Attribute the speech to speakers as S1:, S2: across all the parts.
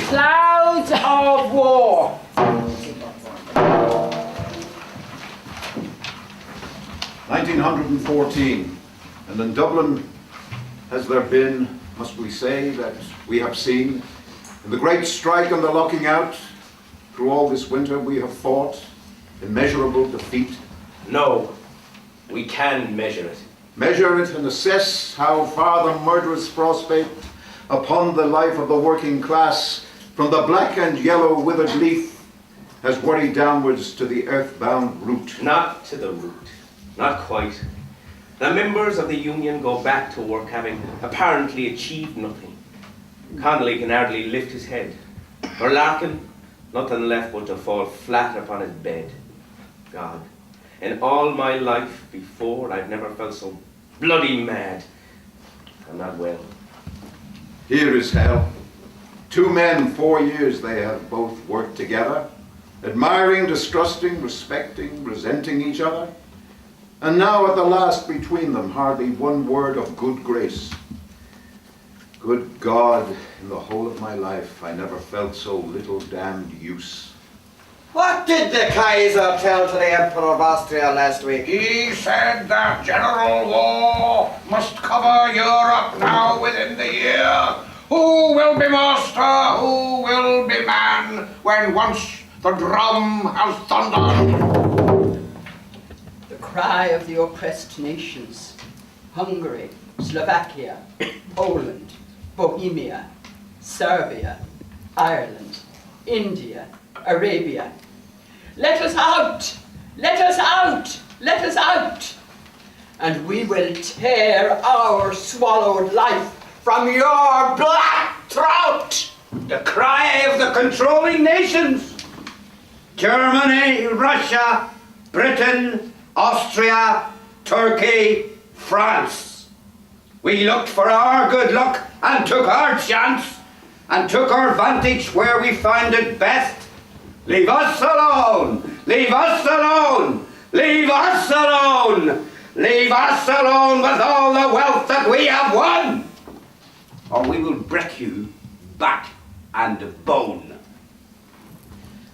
S1: Clouds of war.
S2: 1914, and in Dublin has there been, must we say, that we have seen, in the great strike and the locking out, through all this winter we have fought immeasurable defeat.
S3: No, we can measure it.
S2: Measure it and assess how far the murderous prospect upon the life of the working class, from the black and yellow withered leaf, has worried downwards to the earthbound root.
S3: Not to the root. Not quite. The members of the union go back to work having apparently achieved nothing. Connolly can hardly lift his head. For Larkin, nothing left but to fall flat upon his bed. God, in all my life before, I've never felt so bloody mad. I'm not well.
S2: Here is hell. 2 men, 4 years they have both worked together, admiring, distrusting, respecting, resenting each other. And now at the last between them, hardly one word of good grace. Good God, in the whole of my life, I never felt so little damned use.
S4: What did the Kaiser tell to the Emperor of Austria last week?
S5: He said that general war must cover Europe now within the year. Who will be master? Who will be man when once the drum has thundered?
S1: The cry of the oppressed nations. Hungary, Slovakia, Poland, Bohemia, Serbia, Ireland, India, Arabia. Let us out! Let us out! Let us out! And we will tear our swallowed life from your black throat!
S5: The cry of the controlling nations. Germany, Russia, Britain, Austria, Turkey, France. We looked for our good luck and took our chance and took our vantage where we found it best. Leave us alone! Leave us alone! Leave us alone! Leave us alone with all the wealth that we have won! Or we will break you back and bone.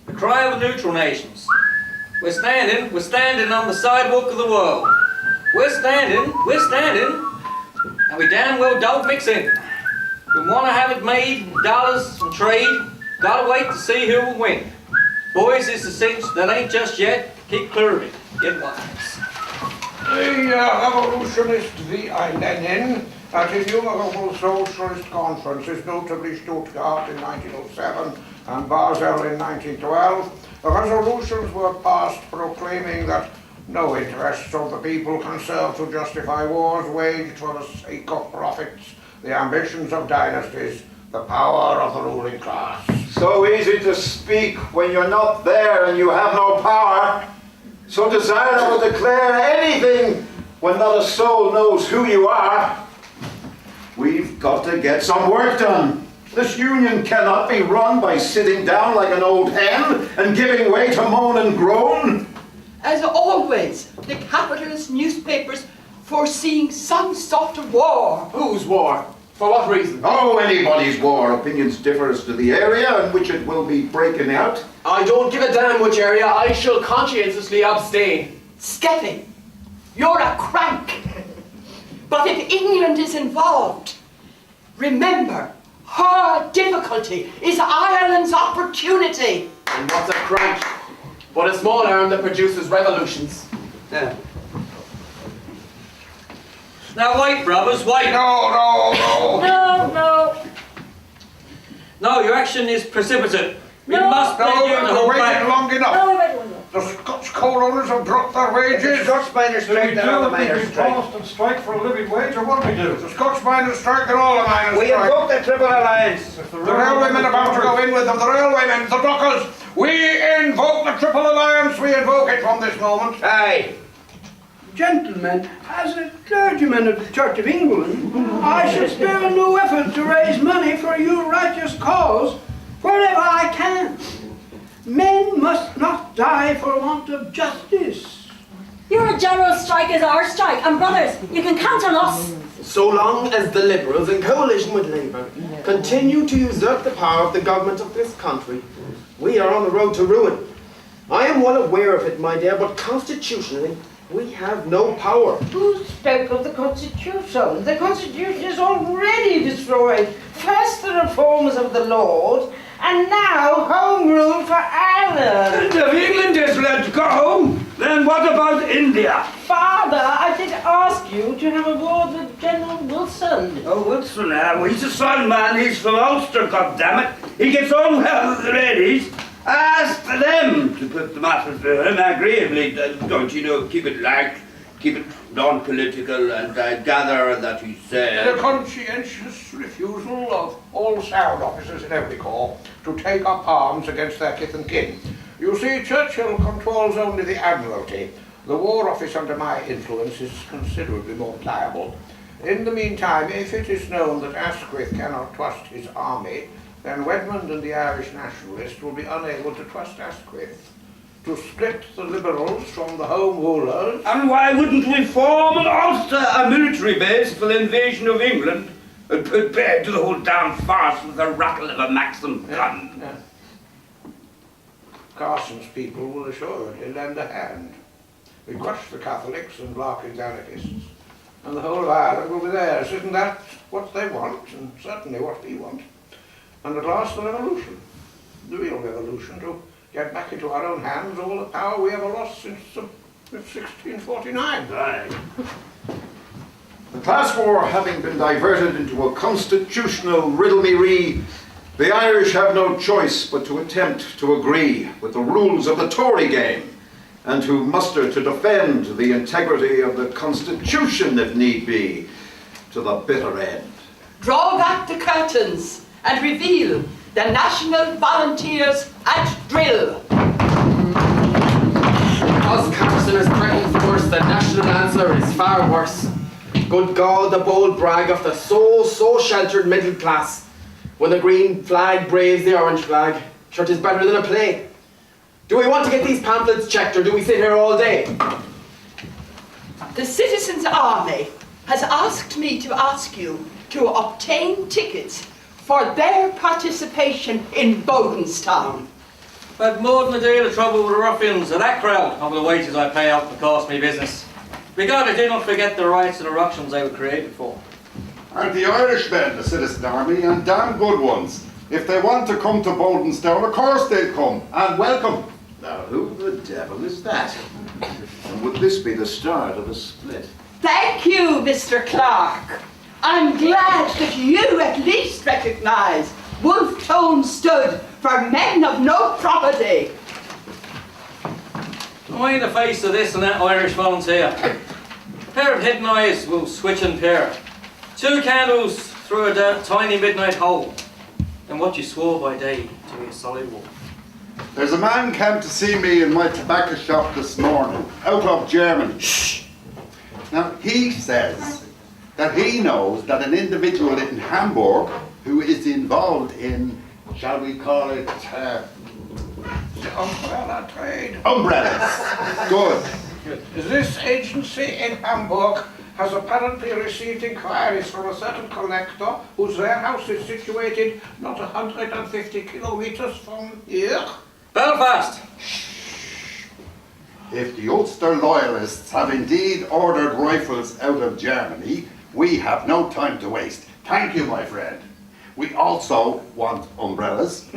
S6: The cry of the neutral nations. We're standing on the sidewalk of the world. We're standing, and we damn well don't mix in. We want to have it made in dollars and trade. Gotta wait to see who will win. Boys, it's a cinch that ain't just yet. Keep clear of it. Get wise.
S5: The revolutionist V.I. Lenin at his inaugural socialist conferences, notably Stuttgart in 1907 and Basel in 1912, resolutions were passed proclaiming that no interests of the people can serve to justify wars waged for the sake of profits, the ambitions of dynasties, the power of the ruling class.
S2: So easy to speak when you're not there and you have no power. So desirable to declare anything when not a soul knows who you are. We've got to get some work done. This union cannot be run by sitting down like an old hen and giving way to moan and groan.
S1: As always, the capitalist newspapers foreseeing some sort of war.
S7: Whose war? For what reason?
S2: Oh, anybody's war. Opinions differ as to the area in which it will be breaking out.
S7: I don't give a damn which area. I shall conscientiously abstain.
S1: Skeffy, you're a crank. But if England is involved, remember, her difficulty is Ireland's opportunity.
S7: And what's a crank? But a small arm that produces revolutions.
S4: Yeah.
S6: Now wait, brothers, wait.
S1: No.
S6: No, your action is precipitate. We
S1: No.
S6: must beg you to
S5: We've
S6: hold
S5: waited
S6: back.
S5: long enough.
S1: No.
S5: The Scotch coal owners have dropped their wages.
S4: The Scotch miners strike, they're all the miners strike.
S8: and strike for a living wage, or what do we do?
S5: The Scotch miners strike and all the miners
S4: We
S5: strike.
S4: invoke the Triple Alliance.
S5: The railwaymen are about to go in with them. The railwaymen, the dockers. We invoke the Triple Alliance. We invoke it from this moment.
S4: Aye.
S9: Gentlemen, as a clergyman of the Church of England, I shall spare no effort to raise money for your righteous cause wherever I can. Men must not die for want of justice.
S10: Your general strike is our strike, and brothers, you can count on us.
S7: So long as the Liberals, in coalition with Labour, continue to usurp the power of the government of this country, we are on the road to ruin. I am well aware of it, my dear, but constitutionally, we have no power.
S11: Who spoke of the Constitution? The Constitution is already destroyed. First the reforms of the Lord, and now Home Rule for Ireland.
S5: And if England is let go, then what about India?
S11: Father, I did ask you to have a word with General Wilson.
S5: Oh, Wilson, he's a son man, he's from Ulster, goddammit. He gets on well with the ladies. Ask them to put the matter to him agreeably. Don't you know, keep it light, keep it non-political, and I gather that he said...
S8: The conscientious refusal of all sound officers in every corps to take up arms against their kith and kin. You see, Churchill controls only the Admiralty. The War Office under my influence is considerably more pliable. In the meantime, if it is known that Asquith cannot trust his army, then Wedmond and the Irish nationalists will be unable to trust Asquith. To split the Liberals from the Home Rulers...
S5: And why wouldn't we form and Ulster a military base for the invasion of England and put bed to the whole damn farce with the rattle of a Maxim gun?
S8: Yeah. Carson's people will assuredly lend a hand. We crush the Catholics and Larkin's anarchists, and the whole of Ireland will be theirs. Isn't that what they want, and certainly what we want? And at last the revolution, the real revolution, to get back into our own hands all the power we ever lost since 1649.
S5: Aye.
S2: The class war having been diverted into a constitutional riddle-me-ree, the Irish have no choice but to attempt to agree with the rules of the Tory game and to muster to defend the integrity of the Constitution, if need be, to the bitter end.
S1: Draw back the curtains and reveal the National Volunteers at drill.
S7: As Carson has threatened first, the national answer is far worse. Good God, the bold brag of the so sheltered middle class. When the green flag braves the orange flag, sure 'tis better than a play. Do we want to get these pamphlets checked, or do we sit here all day?
S1: The Citizens' Army has asked me to ask you to obtain tickets for their participation in Bodenstown.
S6: I've more than a deal of trouble with the ruffians of that crowd over the wages I pay out to cost me business. Because I did not forget the rights and the ructions they were created for.
S12: Aren't the Irishmen the Citizen Army, and damn good ones? If they want to come to Bodenstown, of course they'll come, and welcome.
S2: Now, who the devil is that? And would this be the start of a split?
S1: Thank you, Mr. Clark. I'm glad that you at least recognize Wolfe Tone stood for men of no property.
S6: I in the face of this and that Irish volunteer. A pair of hidden eyes will switch and peer. 2 candles through a tiny midnight hole. And what you swore by day to be a solid wall.
S12: There's a man came to see me in my tobacco shop this morning, out of Germany. Shh! Now, he says that he knows that an individual in Hamburg who is involved in, shall we call it,
S8: The umbrella trade.
S12: umbrellas. Good.
S8: This agency in Hamburg has apparently received inquiries from a certain collector whose warehouse is situated not 150 kilometers from here.
S6: Belfast!
S12: If the Ulster loyalists have indeed ordered rifles out of Germany, we have no time to waste. Thank you, my friend. We also want umbrellas,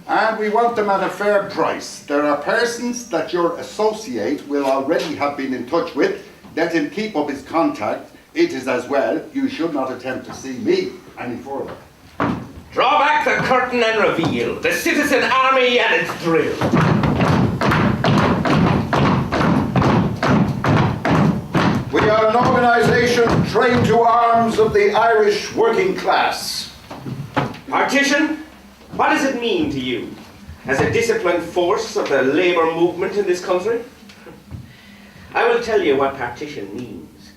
S12: and we want them at a fair price. There are persons that your associate will already have been in touch with. Let him keep up his contact. It is as well you should not attempt to see me any further.
S3: Draw back the curtain and reveal the Citizen Army and its drill.
S2: We are an organisation trained to arms of the Irish working class.
S3: Partition? What does it mean to you? As a disciplined force of the labour movement in this country? I will tell you what partition means.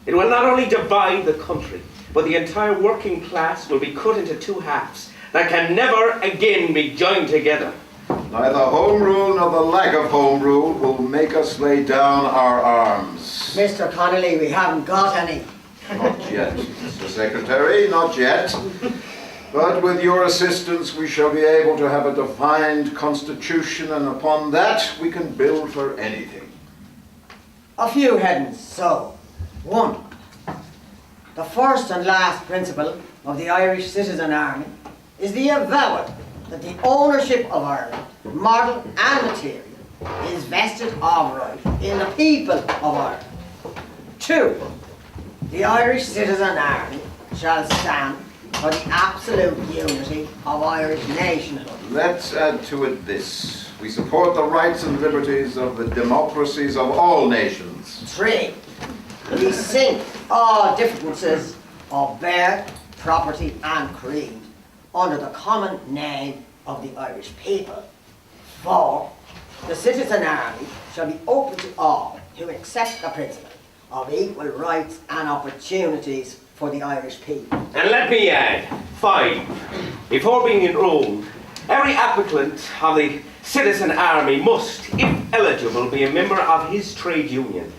S3: It will not only divide the country, but the entire working class will be cut into 2 halves that can never again be joined together.
S2: Neither home rule nor the lack of home rule will make us lay down our arms.
S11: Mr. Connolly, we haven't got any.
S2: Not yet, Mr. Secretary, not yet. But with your assistance, we shall be able to have a defined constitution, and upon that, we can build for anything.
S11: A few headings, so. 1. The first and last principle of the Irish Citizen Army is the avowal that the ownership of Ireland, model and material, is vested of right in the people of Ireland. 2. The Irish Citizen Army shall stand for the absolute unity of Irish nationhood.
S2: Let's add to it this. We support the rights and liberties of the democracies of all nations.
S11: 3. We sink all differences of birth, property and creed under the common name of the Irish people. 4. The Citizen Army shall be open to all who accept the principle of equal rights and opportunities for the Irish people.
S3: And let me add, 5. Before being enrolled, every applicant of the Citizen Army must, if eligible, be a member of his trade union.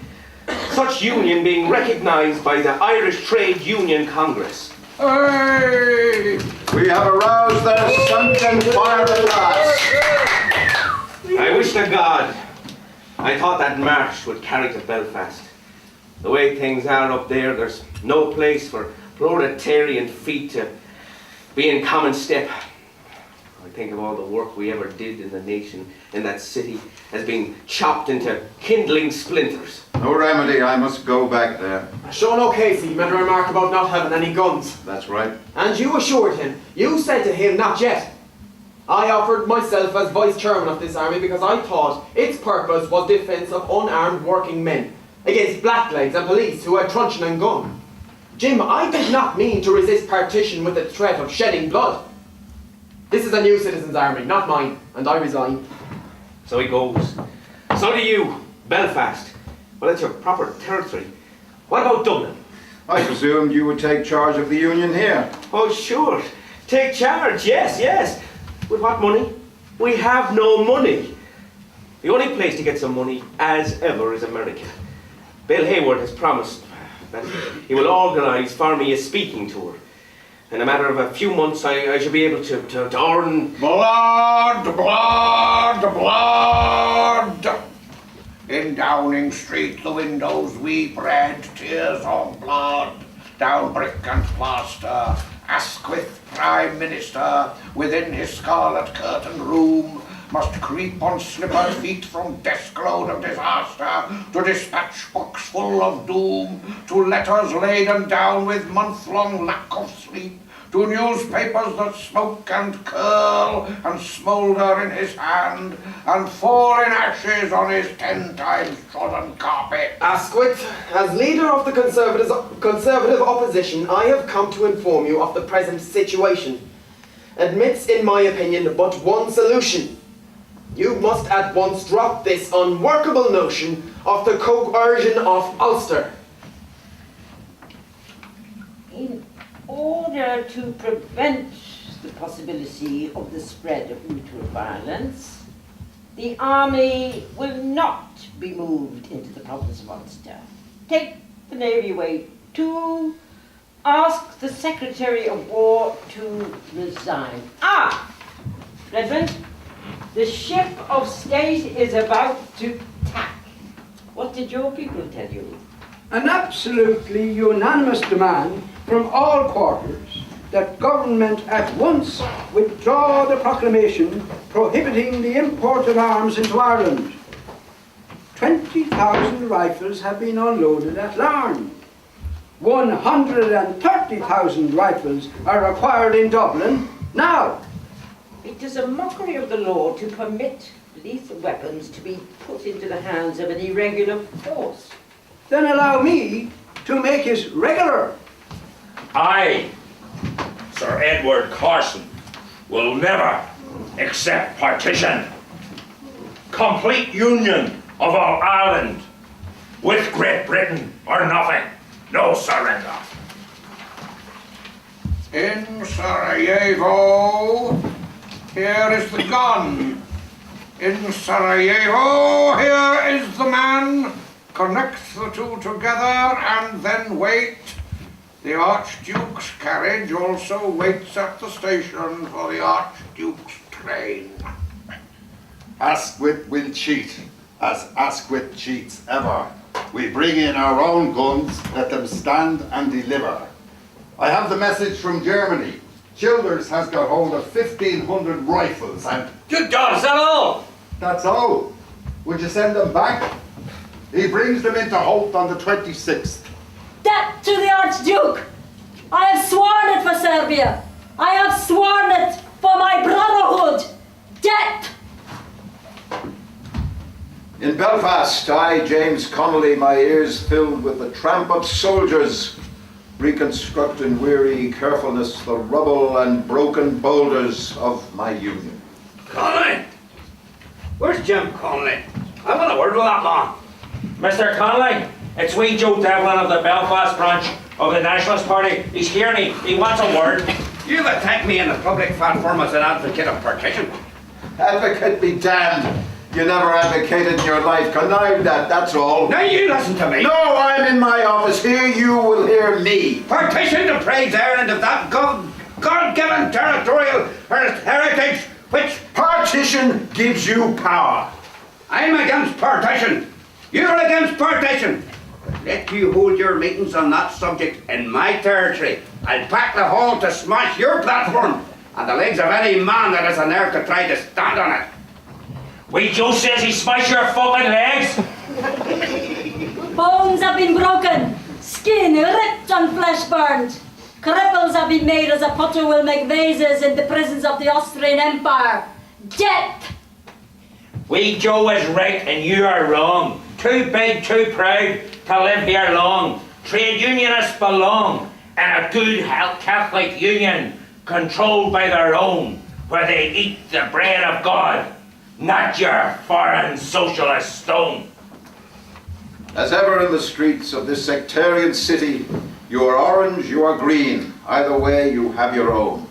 S3: Such union being recognised by the Irish Trade Union Congress.
S2: Hey! We have aroused their sunken fire at last.
S3: I wish to God I thought that march would carry to Belfast. The way things are up there, there's no place for proletarian feet to be in common step. I think of all the work we ever did in the nation, in that city, as being chopped into kindling splinters.
S2: No remedy, I must go back there.
S7: Sean O'Casey made a remark about not having any guns.
S2: That's right.
S7: And you assured him, you said to him, not yet. I offered myself as vice chairman of this army because I thought its purpose was defence of unarmed working men against blacklegs and police who had truncheon and gun. Jim, I did not mean to resist partition with the threat of shedding blood. This is a new citizens' army, not mine, and I resign.
S3: So he goes. So do you, Belfast. Well, it's your proper territory. What about Dublin?
S2: I presumed you would take charge of the union here.
S3: Oh, sure. Take charge, yes, yes. With what money? We have no money. The only place to get some money, as ever, is America. Bill Hayward has promised that he will organise for me a speaking tour. In a matter of a few months, I shall be able to earn...
S8: Blood, blood, blood! In Downing Street, the windows we bred tears of blood. Down brick and plaster, Asquith Prime Minister, within his scarlet curtained room, must creep on slippered feet from desk load of disaster to dispatch box full of doom, to letters laden down with month-long lack of sleep, to newspapers that smoke and curl and smoulder in his hand and fall in ashes on his 10 times trodden carpet.
S7: Asquith, as leader of the Conservative opposition, I have come to inform you of the present situation. Admits, in my opinion, but one solution. You must at once drop this unworkable notion of the coercion of Ulster.
S11: In order to prevent the possibility of the spread of mutual violence, the army will not be moved into the province of Ulster. Take the Navy away. 2, ask the Secretary of War to resign. Brethren, the ship of state is about to tack. What did your people tell you?
S9: An absolutely unanimous demand from all quarters that government at once withdraw the proclamation prohibiting the import of arms into Ireland. 20,000 rifles have been unloaded at Larne. 130,000 rifles are required in Dublin now.
S11: It is a mockery of the law to permit lethal weapons to be put into the hands of an irregular force.
S9: Then allow me to make it regular.
S13: I, Sir Edward Carson, will never accept partition. Complete union of all Ireland with Great Britain or nothing. No surrender.
S8: In Sarajevo, here is the gun. in Sarajevo. Here is the man. Connect the two together and then wait. The Archduke's carriage also waits at the station for the Archduke's train.
S12: Asquith will cheat, as Asquith cheats ever. We bring in our own guns, let them stand and deliver. I have the message from Germany. Childers has got hold of 1,500 rifles and...
S6: Good God, is that all?
S12: That's all. Would you send them back? He brings them into Holt on the 26th.
S10: Death to the Archduke! I have sworn it for Serbia. I have sworn it for my brotherhood. Death!
S2: In Belfast, I, James Connolly, my ears filled with the tramp of soldiers, reconstruct in weary carefulness the rubble and broken boulders of my union.
S5: Connolly! Where's Jim Connolly? I want a word with that man.
S13: Mr. Connolly, it's wee Joe Devlin of the Belfast branch of the Nationalist Party. He's here and he wants a word.
S5: You've attacked me in a public platform as an advocate of partition.
S2: Advocate be damned. You never advocated in your life, connived at, that's all.
S5: Now you listen to me.
S2: No, I'm in my office. Here you will hear me.
S5: Partition depraves Ireland of that God-given territorial heritage which...
S2: Partition gives you power.
S5: I'm against partition. You're against partition. But let you hold your meetings on that subject in my territory. I'll pack the hall to smash your platform and the legs of any man that is in there to try to stand on it.
S13: Wee Joe says he smashed your fucking legs.
S10: Bones have been broken, skin ripped and flesh burned. Cripples have been made as a potter will make vases in the prisons of the Austrian Empire. Death!
S13: Wee Joe is right and you are wrong. Too big, too proud to live here long. Trade unionists belong in a good Catholic union controlled by their own, where they eat the bread of God, not your foreign socialist stone.
S2: As ever in the streets of this sectarian city, you are orange, you are green. Either way, you have your own.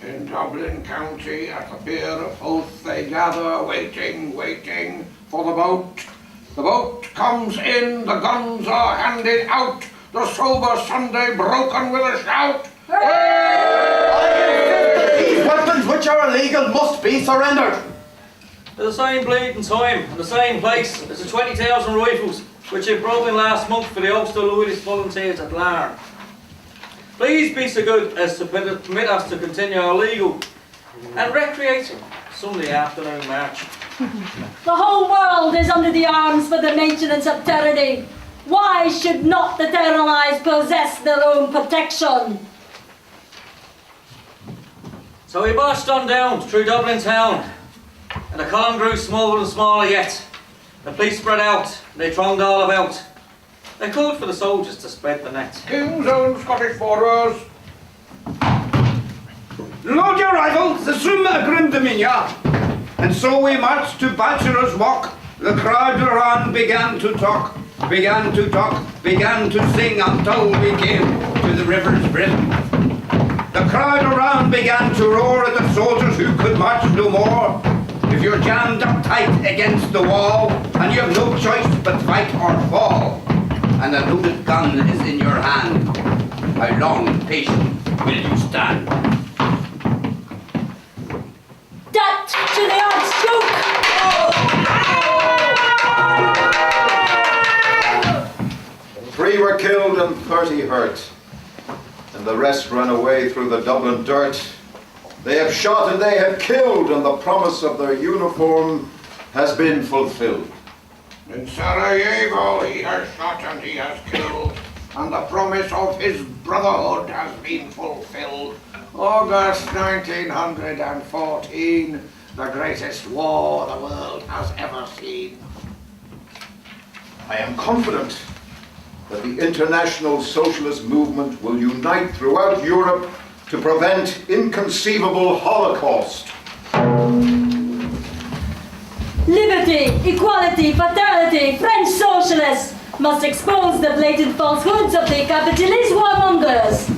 S8: In Dublin County, at the pier of Hoth, they gather, waiting for the boat. The boat comes in, the guns are handed out, the sober Sunday broken with a shout.
S7: These weapons which are illegal must be surrendered.
S6: At the same bleeding time, in the same place, as the 20,000 rifles which were broken last month for the Ulster Loyalist volunteers at Larne. Please be so good as to permit us to continue our legal and recreating Sunday afternoon march.
S10: The whole world is under the arms for the maintenance of tyranny. Why should not the tyrannized possess their own protection?
S6: So we marched on down through Dublin town, and the column grew smaller and smaller yet. The police spread out, they thronged all about. They called for the soldiers to spread the net.
S8: King's Own Scottish Borders.
S5: Load your rifles, assume a grim demeanour. And so we marched to Bachelor's Walk. The crowd around began to talk, began to sing until we came to the river's brim. The crowd around began to roar at the soldiers who could march no more. If you're jammed up tight against the wall, and you have no choice but fight or fall, and a loaded gun is in your hand, how long and patient will you stand?
S10: Death to the Archduke!
S2: Oh! 3 were killed and 30 hurt, and the rest ran away through the Dublin dirt. They have shot and they have killed, and the promise of their uniform has been fulfilled.
S8: In Sarajevo he has shot and he has killed, and the promise of his brotherhood has been fulfilled. August 1914, the greatest war the world has ever seen.
S2: I am confident that the international socialist movement will unite throughout Europe to prevent inconceivable Holocaust.
S10: Liberty, equality, fraternity, French socialists must expose the blatant falsehoods of the capitalist warmongers.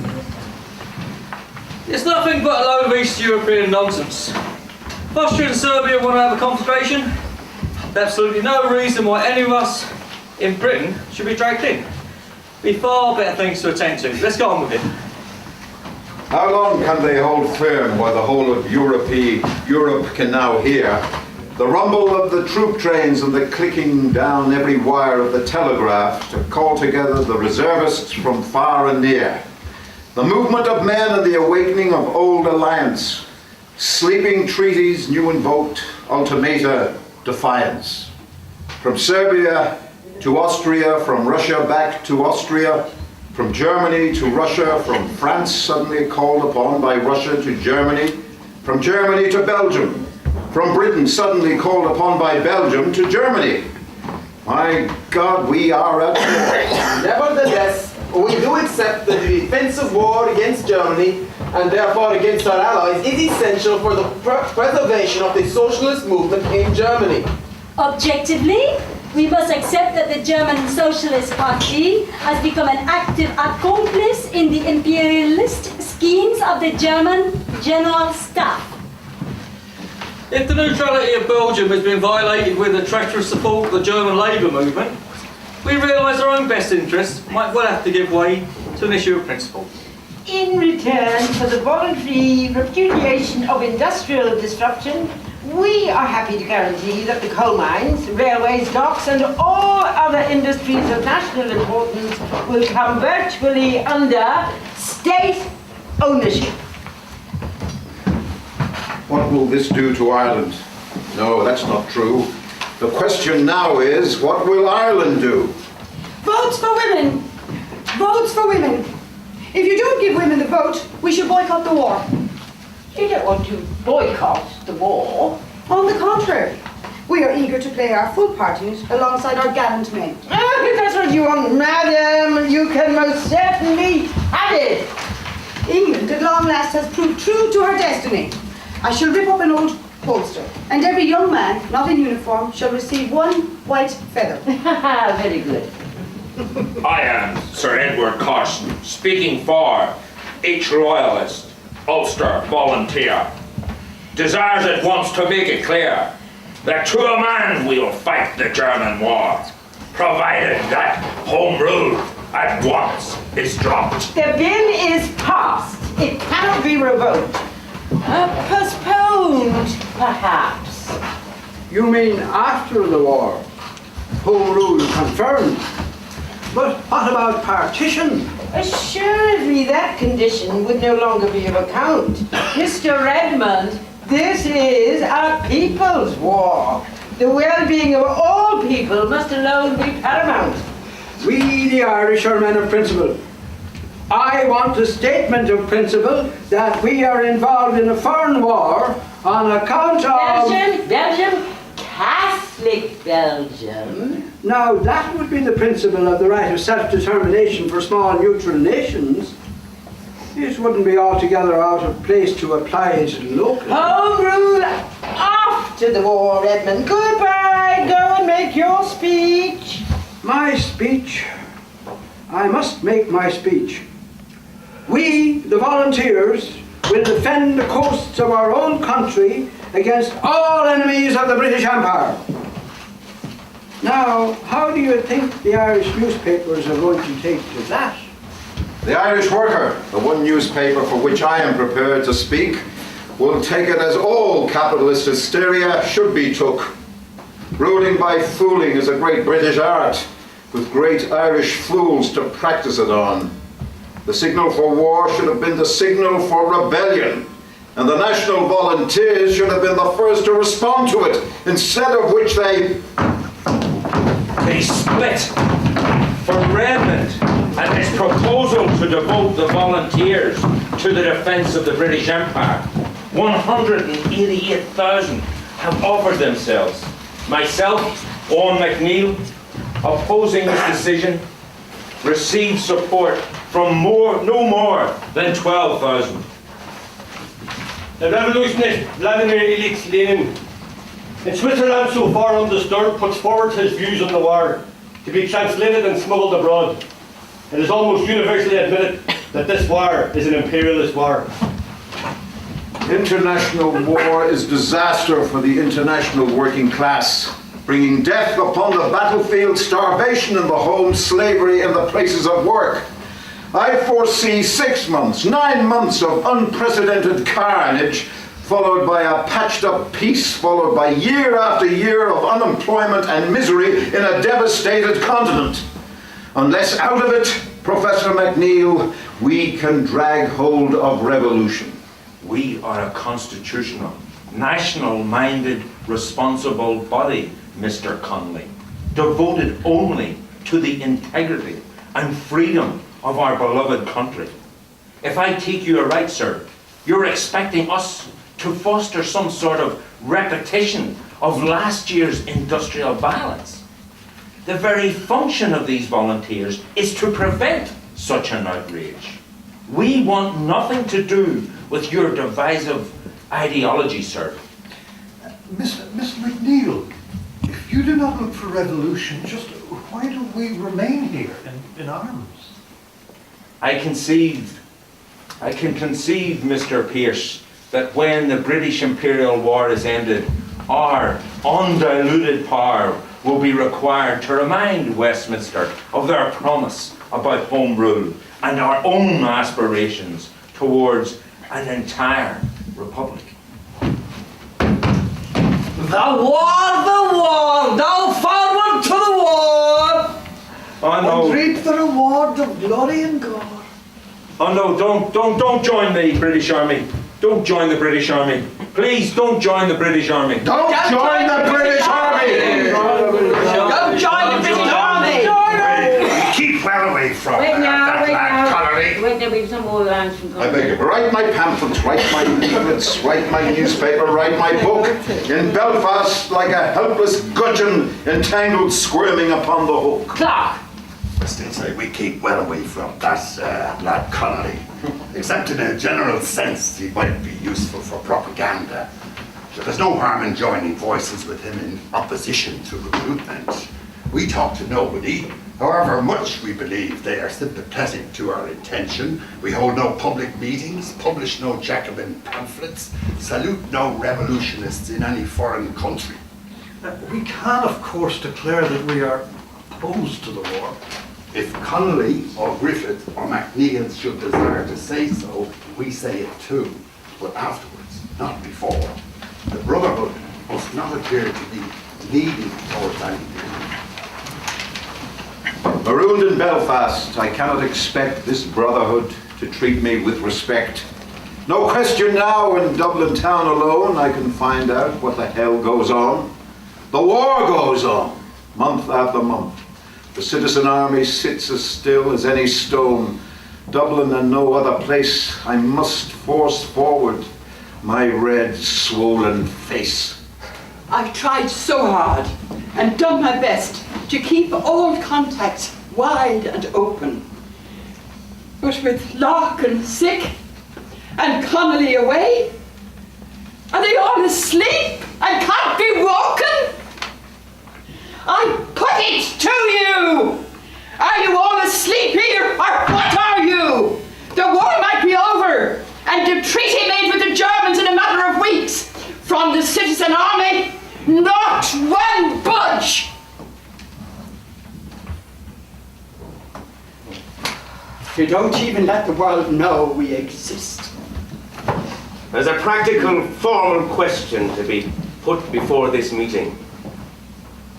S6: It's nothing but a load of East European nonsense. If Austria and Serbia want to have a conflagration, there's absolutely no reason why any of us in Britain should be dragged in. Be far better things to attend to. Let's get on with it.
S2: How long can they hold firm while the whole of Europe can now hear the rumble of the troop trains and the clicking down every wire of the telegraph to call together the reservists from far and near? The movement of men and the awakening of old alliance, sleeping treaties new invoked, ultimata, defiance. From Serbia to Austria, from Russia back to Austria, from Germany to Russia, from France suddenly called upon by Russia to Germany, from Germany to Belgium, from Britain suddenly called upon by Belgium to Germany. My God, we are at war.
S7: Nevertheless, we do accept that the defensive war against Germany and therefore against our allies is essential for the preservation of the socialist movement in Germany.
S10: Objectively, we must accept that the German Socialist Party has become an active accomplice in the imperialist schemes of the German General Staff.
S6: If the neutrality of Belgium has been violated with the treacherous support of the German Labour movement, we realise our own best interests might well have to give way to an issue of principle.
S11: In return for the voluntary repudiation of industrial disruption, we are happy to guarantee that the coal mines, railways, docks and all other industries of national importance will come virtually under state ownership.
S2: What will this do to Ireland? No, that's not true. The question now is, what will Ireland do?
S1: Votes for women! Votes for women! If you don't give women the vote, we should boycott the war.
S11: You don't want to boycott the war.
S1: On the contrary, we are eager to play our full part in it alongside our gallant men.
S11: Oh, if that's what you want, madam, you can most certainly have it.
S1: England at long last has proved true to her destiny. I shall rip up an old poster, and every young man not in uniform shall receive one white feather.
S11: Very good.
S13: I am Sir Edward Carson, speaking for each royalist, Ulster volunteer. Desires at once to make it clear that to a man we'll fight the German war, provided that Home Rule at once is dropped.
S11: The bill is passed. It cannot be revoked. Postponed, perhaps.
S9: You mean after the war? Home Rule confirmed. But what about partition?
S11: Assuredly, that condition would no longer be of account. Mr. Redmond, this is a people's war. The well-being of all people must alone be paramount.
S9: We, the Irish, are men of principle. I want a statement of principle that we are involved in a foreign war on account of...
S11: Belgium, Catholic Belgium.
S9: Now, that would be the principle of the right of self-determination for small neutral nations. It wouldn't be altogether out of place to apply it locally.
S11: Home Rule after the war, Edmund. Goodbye. Go and make your speech.
S9: My speech? I must make my speech. We, the volunteers, will defend the coasts of our own country against all enemies of the British Empire. Now, how do you think the Irish newspapers are going to take to that?
S2: The Irish Worker, the one newspaper for which I am prepared to speak, will take it as all capitalist hysteria should be took. Ruling by fooling is a great British art, with great Irish fools to practice it on. The signal for war should have been the signal for rebellion, and the National Volunteers should have been the first to respond to it, instead of which they
S13: split for Redmond and his proposal to devote the volunteers to the defence of the British Empire. 188,000 have offered themselves. Myself, Owen McNeill, opposing this decision, received support from no more than 12,000.
S14: The revolutionist Vladimir Ilyich Lenin, in Switzerland so far undisturbed, puts forward his views on the war to be translated and smuggled abroad. It is almost universally admitted that this war is an imperialist war.
S2: International war is disaster for the international working class, bringing death upon the battlefield, starvation in the home, slavery in the places of work. I foresee 6 months, 9 months of unprecedented carnage, followed by a patched-up peace, followed by year after year of unemployment and misery in a devastated continent. Unless out of it, Professor McNeil, we can drag hold of revolution.
S13: We are a constitutional, national-minded, responsible body, Mr. Connolly, devoted only to the integrity and freedom of our beloved country. If I take you aright, sir, you're expecting us to foster some sort of repetition of last year's industrial violence. The very function of these volunteers is to prevent such an outrage. We want nothing to do with your divisive ideology, sir.
S15: Mr. McNeil, if you do not look for revolution, just why do we remain here in arms?
S13: I can conceive, Mr. Pierce, that when the British Imperial War is ended, our undiluted power will be required to remind Westminster of their promise about Home Rule and our own aspirations towards an entire republic.
S4: The war, now forward to the war!
S13: Oh no!
S4: And reap the reward of glory and God.
S13: Oh no, don't join the British Army. Don't join the British Army. Please don't join the British Army.
S2: Don't join the British Army!
S1: Don't join the British Army!
S12: Keep well away from
S11: Wait now,
S12: that
S11: wait
S12: lad,
S11: now.
S12: Connolly.
S11: Wait, there will be some more lines from
S2: I beg you, write my pamphlets, write my leaflets, write my newspaper, write my book. In Belfast, like a helpless gudgeon entangled squirming upon the hook.
S11: Clark!
S12: Still say we keep well away from that lad Connolly. Except in a general sense, he might be useful for propaganda. So there's no harm in joining voices with him in opposition to recruitment. We talk to nobody, however much we believe they are sympathetic to our intention. We hold no public meetings, publish no Jacobin pamphlets, salute no revolutionists in any foreign country.
S15: We can, of course, declare that we are opposed to the war.
S12: If Connolly or Griffith or McNeil should desire to say so, we say it too. But afterwards, not before. The Brotherhood must not appear to be leading towards anything.
S2: Marooned in Belfast, I cannot expect this Brotherhood to treat me with respect. No question now, in Dublin town alone, I can find out what the hell goes on. The war goes on, month after month. The citizen army sits as still as any stone. Dublin and no other place, I must force forward my red, swollen face.
S1: I've tried so hard and done my best to keep all contacts wide and open. But with Larkin sick and Connolly away, are they all asleep and can't be woken? I put it to you! Are you all asleep here, or what are you? The war might be over, and the treaty made with the Germans in a matter of weeks. From the citizen army, not one budge! You don't even let the world know we exist.
S3: There's a practical, formal question to be put before this meeting.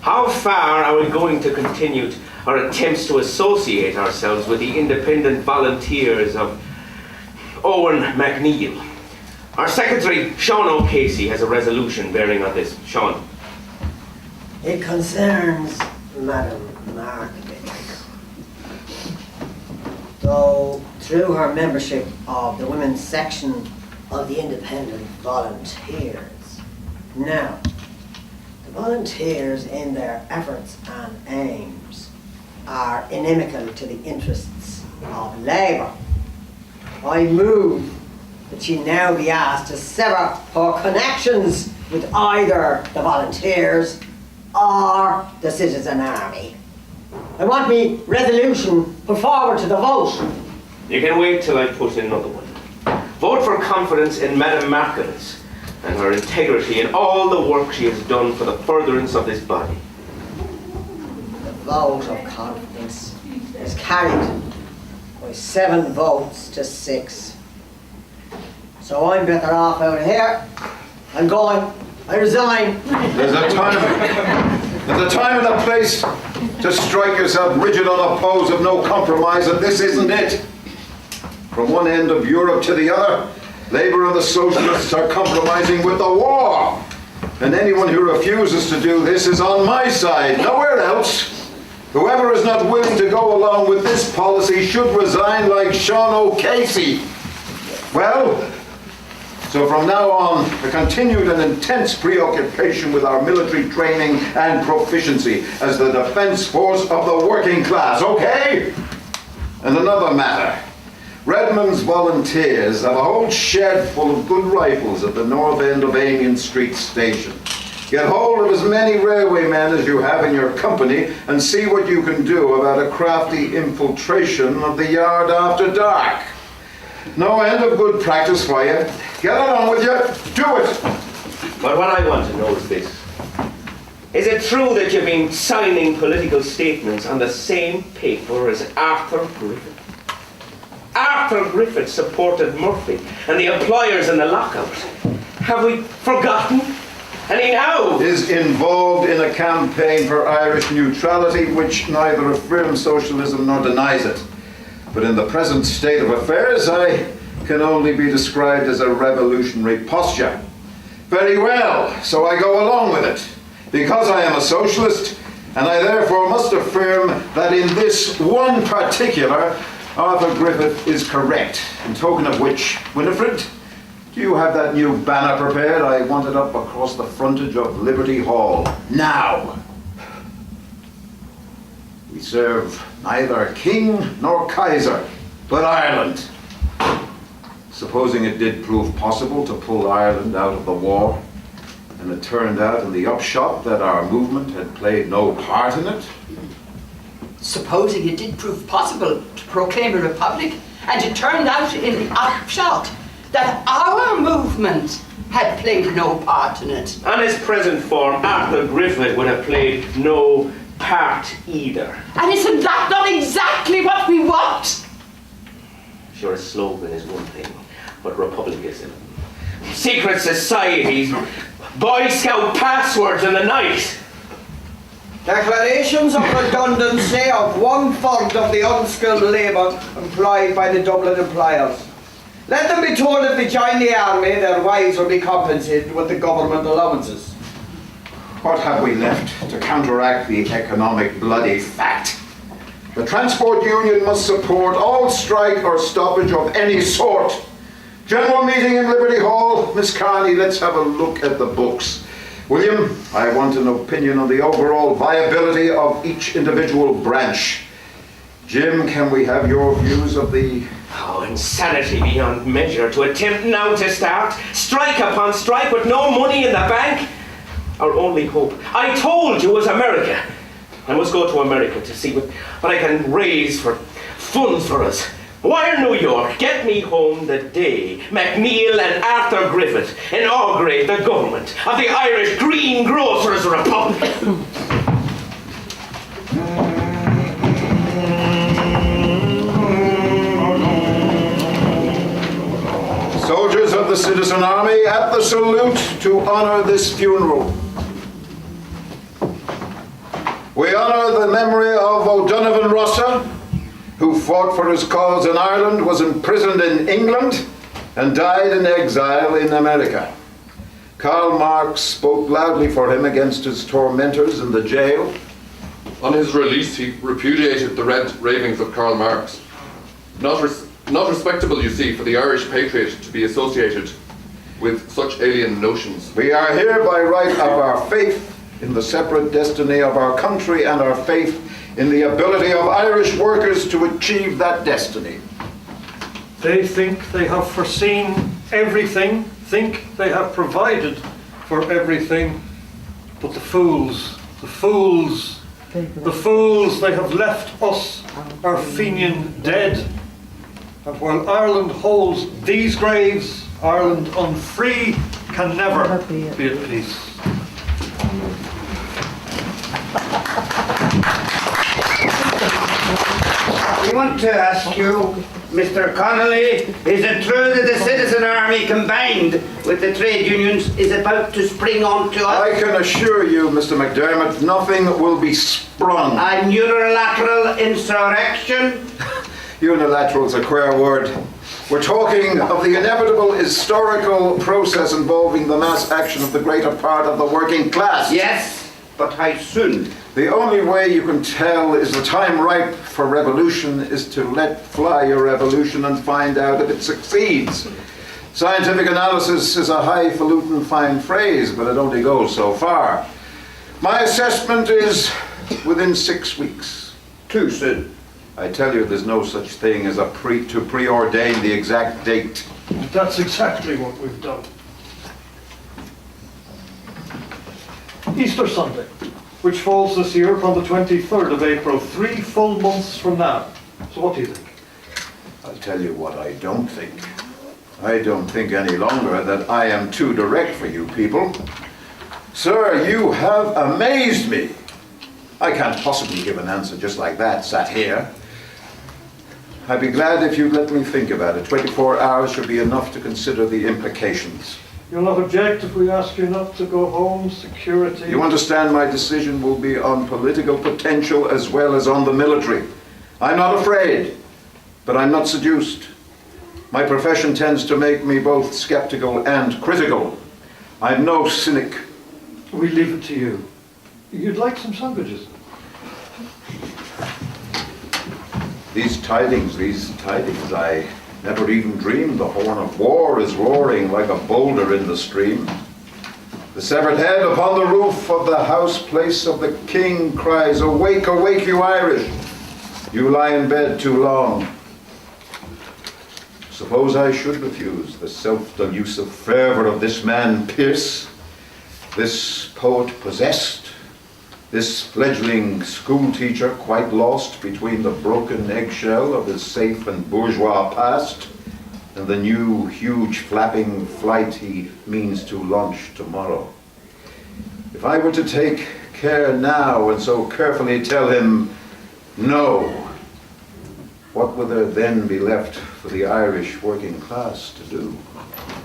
S3: How far are we going to continue our attempts to associate ourselves with the independent volunteers of Owen McNeil? Our secretary, Sean O'Casey, has a resolution bearing on this. Sean.
S16: It concerns Madam Markovic. Though through her membership of the women's section of the independent volunteers. Now, volunteers in their efforts and aims are inimical to the interests of Labour. I move that she now be asked to sever her connections with either the volunteers or the citizen army. I want me resolution put forward to the vote.
S3: You can wait till I put in another one. Vote for confidence in Madame Markowitz and her integrity in all the work she has done for the furtherance of this body.
S16: The vote of confidence is carried by 7 votes to 6. So I'm better off out of here. I'm going. I resign.
S2: There's a time and a place to strike yourself rigid on a pose of no compromise, and this isn't it. From one end of Europe to the other, Labour and the Socialists are compromising with the war. And anyone who refuses to do this is on my side, nowhere else. Whoever is not willing to go along with this policy should resign like Sean O'Casey. Well, so from now on, a continued and intense preoccupation with our military training and proficiency as the defence force of the working class, okay? And another matter. Redmond's volunteers have a whole shed full of good rifles at the north end of Amiens Street Station. Get hold of as many railway men as you have in your company and see what you can do about a crafty infiltration of the yard after dark. No end of good practice for you. Get along with you. Do it.
S3: But what I want to know is this. Is it true that you've been signing political statements on the same paper as Arthur Griffith? Arthur Griffith supported Murphy and the employers in the lockout. Have we forgotten? And he now
S2: is involved in a campaign for Irish neutrality which neither affirms socialism nor denies it. But in the present state of affairs, I can only be described as a revolutionary posture. Very well, so I go along with it, because I am a socialist, and I therefore must affirm that in this one particular, Arthur Griffith is correct. In token of which, Winifred, do you have that new banner prepared? I want it up across the frontage of Liberty Hall. Now! We serve neither king nor Kaiser, but Ireland. Supposing it did prove possible to pull Ireland out of the war, and it turned out in the upshot that our movement had played no part in it.
S1: Supposing it did prove possible to proclaim a republic, and it turned out in the upshot that our movement had played no part in it.
S3: on his present form, Arthur Griffith would have played no part either.
S1: And isn't that not exactly what we want?
S3: Sure, a slogan is one thing, but republicanism, secret societies, Boy Scout passwords in the night.
S4: Declarations of redundancy of 1/3 of the unskilled labour employed by the Dublin employers. Let them be told if they join the army, their wives will be compensated with the government allowances.
S2: What have we left to counteract the economic bloody fact? The Transport Union must support all strike or stoppage of any sort. General meeting in Liberty Hall. Miss Carney, let's have a look at the books. William, I want an opinion on the overall viability of each individual branch. Jim, can we have your views of the...
S3: Oh, insanity beyond measure to attempt now to start strike upon strike with no money in the bank. Our only hope, I told you, was America. I must go to America to see what I can raise for funds for us. Wire New York, get me home the day MacNeil and Arthur Griffith inaugurate the government of the Irish Green Grocers Republic.
S2: Soldiers of the Citizen Army, at the salute to honor this funeral. We honor the memory of O'Donovan Rossa, who fought for his cause in Ireland, was imprisoned in England, and died in exile in America. Karl Marx spoke loudly for him against his tormentors in the jail.
S17: On his release, he repudiated the red ravings of Karl Marx. Not respectable, you see, for the Irish patriot to be associated with such alien notions.
S2: We are here by right of our faith in the separate destiny of our country and our faith in the ability of Irish workers to achieve that destiny.
S14: They think they have foreseen everything, think they have provided for everything, but the fools, they have left us, our Fenian, dead.
S15: And while Ireland holds these graves, Ireland unfree can never be at peace.
S5: We want to ask you, Mr. Connolly, is it true that the citizen army combined with the trade unions is about to spring onto us?
S2: I can assure you, Mr. McDermott, nothing will be sprung.
S5: A unilateral insurrection?
S2: Unilateral is a queer word. We're talking of the inevitable historical process involving the mass action of the greater part of the working class.
S5: Yes, but how soon?
S2: The only way you can tell is the time ripe for revolution is to let fly your revolution and find out if it succeeds. Scientific analysis is a highfalutin fine phrase, but it only goes so far. My assessment is within 6 weeks.
S5: Too soon.
S2: I tell you, there's no such thing as to preordain the exact date.
S15: That's exactly what we've done. Easter Sunday, which falls this year upon the 23rd of April, 3 full months from now. So what do you think?
S2: I'll tell you what I don't think. I don't think any longer that I am too direct for you people. Sir, you have amazed me. I can't possibly give an answer just like that, sat here. I'd be glad if you'd let me think about it. 24 hours should be enough to consider the implications.
S15: You'll not object if we ask you not to go home, security?
S2: You understand my decision will be on political potential as well as on the military. I'm not afraid, but I'm not seduced. My profession tends to make me both skeptical and critical. I'm no cynic.
S15: We leave it to you. You'd like some sandwiches?
S2: These tidings, I never even dreamed the horn of war is roaring like a boulder in the stream. The severed head upon the roof of the house place of the king cries, "Awake, awake, you Irish! You lie in bed too long." Suppose I should refuse the self-delusive fervor of this man Pierce, this poet possessed, this fledgling schoolteacher quite lost between the broken eggshell of his safe and bourgeois past and the new, huge, flapping flight he means to launch tomorrow. If I were to take care now and so carefully tell him no, what would there then be left for the Irish working class to do?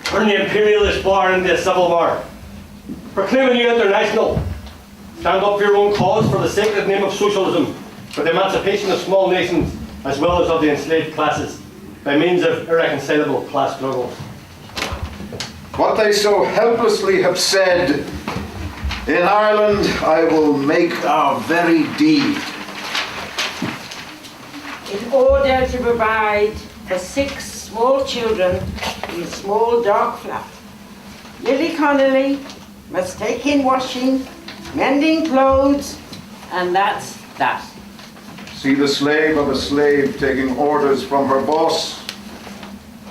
S14: Turn the imperialist war into a civil war. Proclaiming you international. Stand up for your own cause for the sacred name of socialism, for the emancipation of small nations as well as of the enslaved classes, by means of irreconcilable class struggles.
S2: What they so helplessly have said, in Ireland I will make our very deed.
S11: In order to provide for 6 small children in a small dark flat, Lily Connolly must take in washing, mending clothes, and that's that.
S2: See the slave of a slave taking orders from her boss,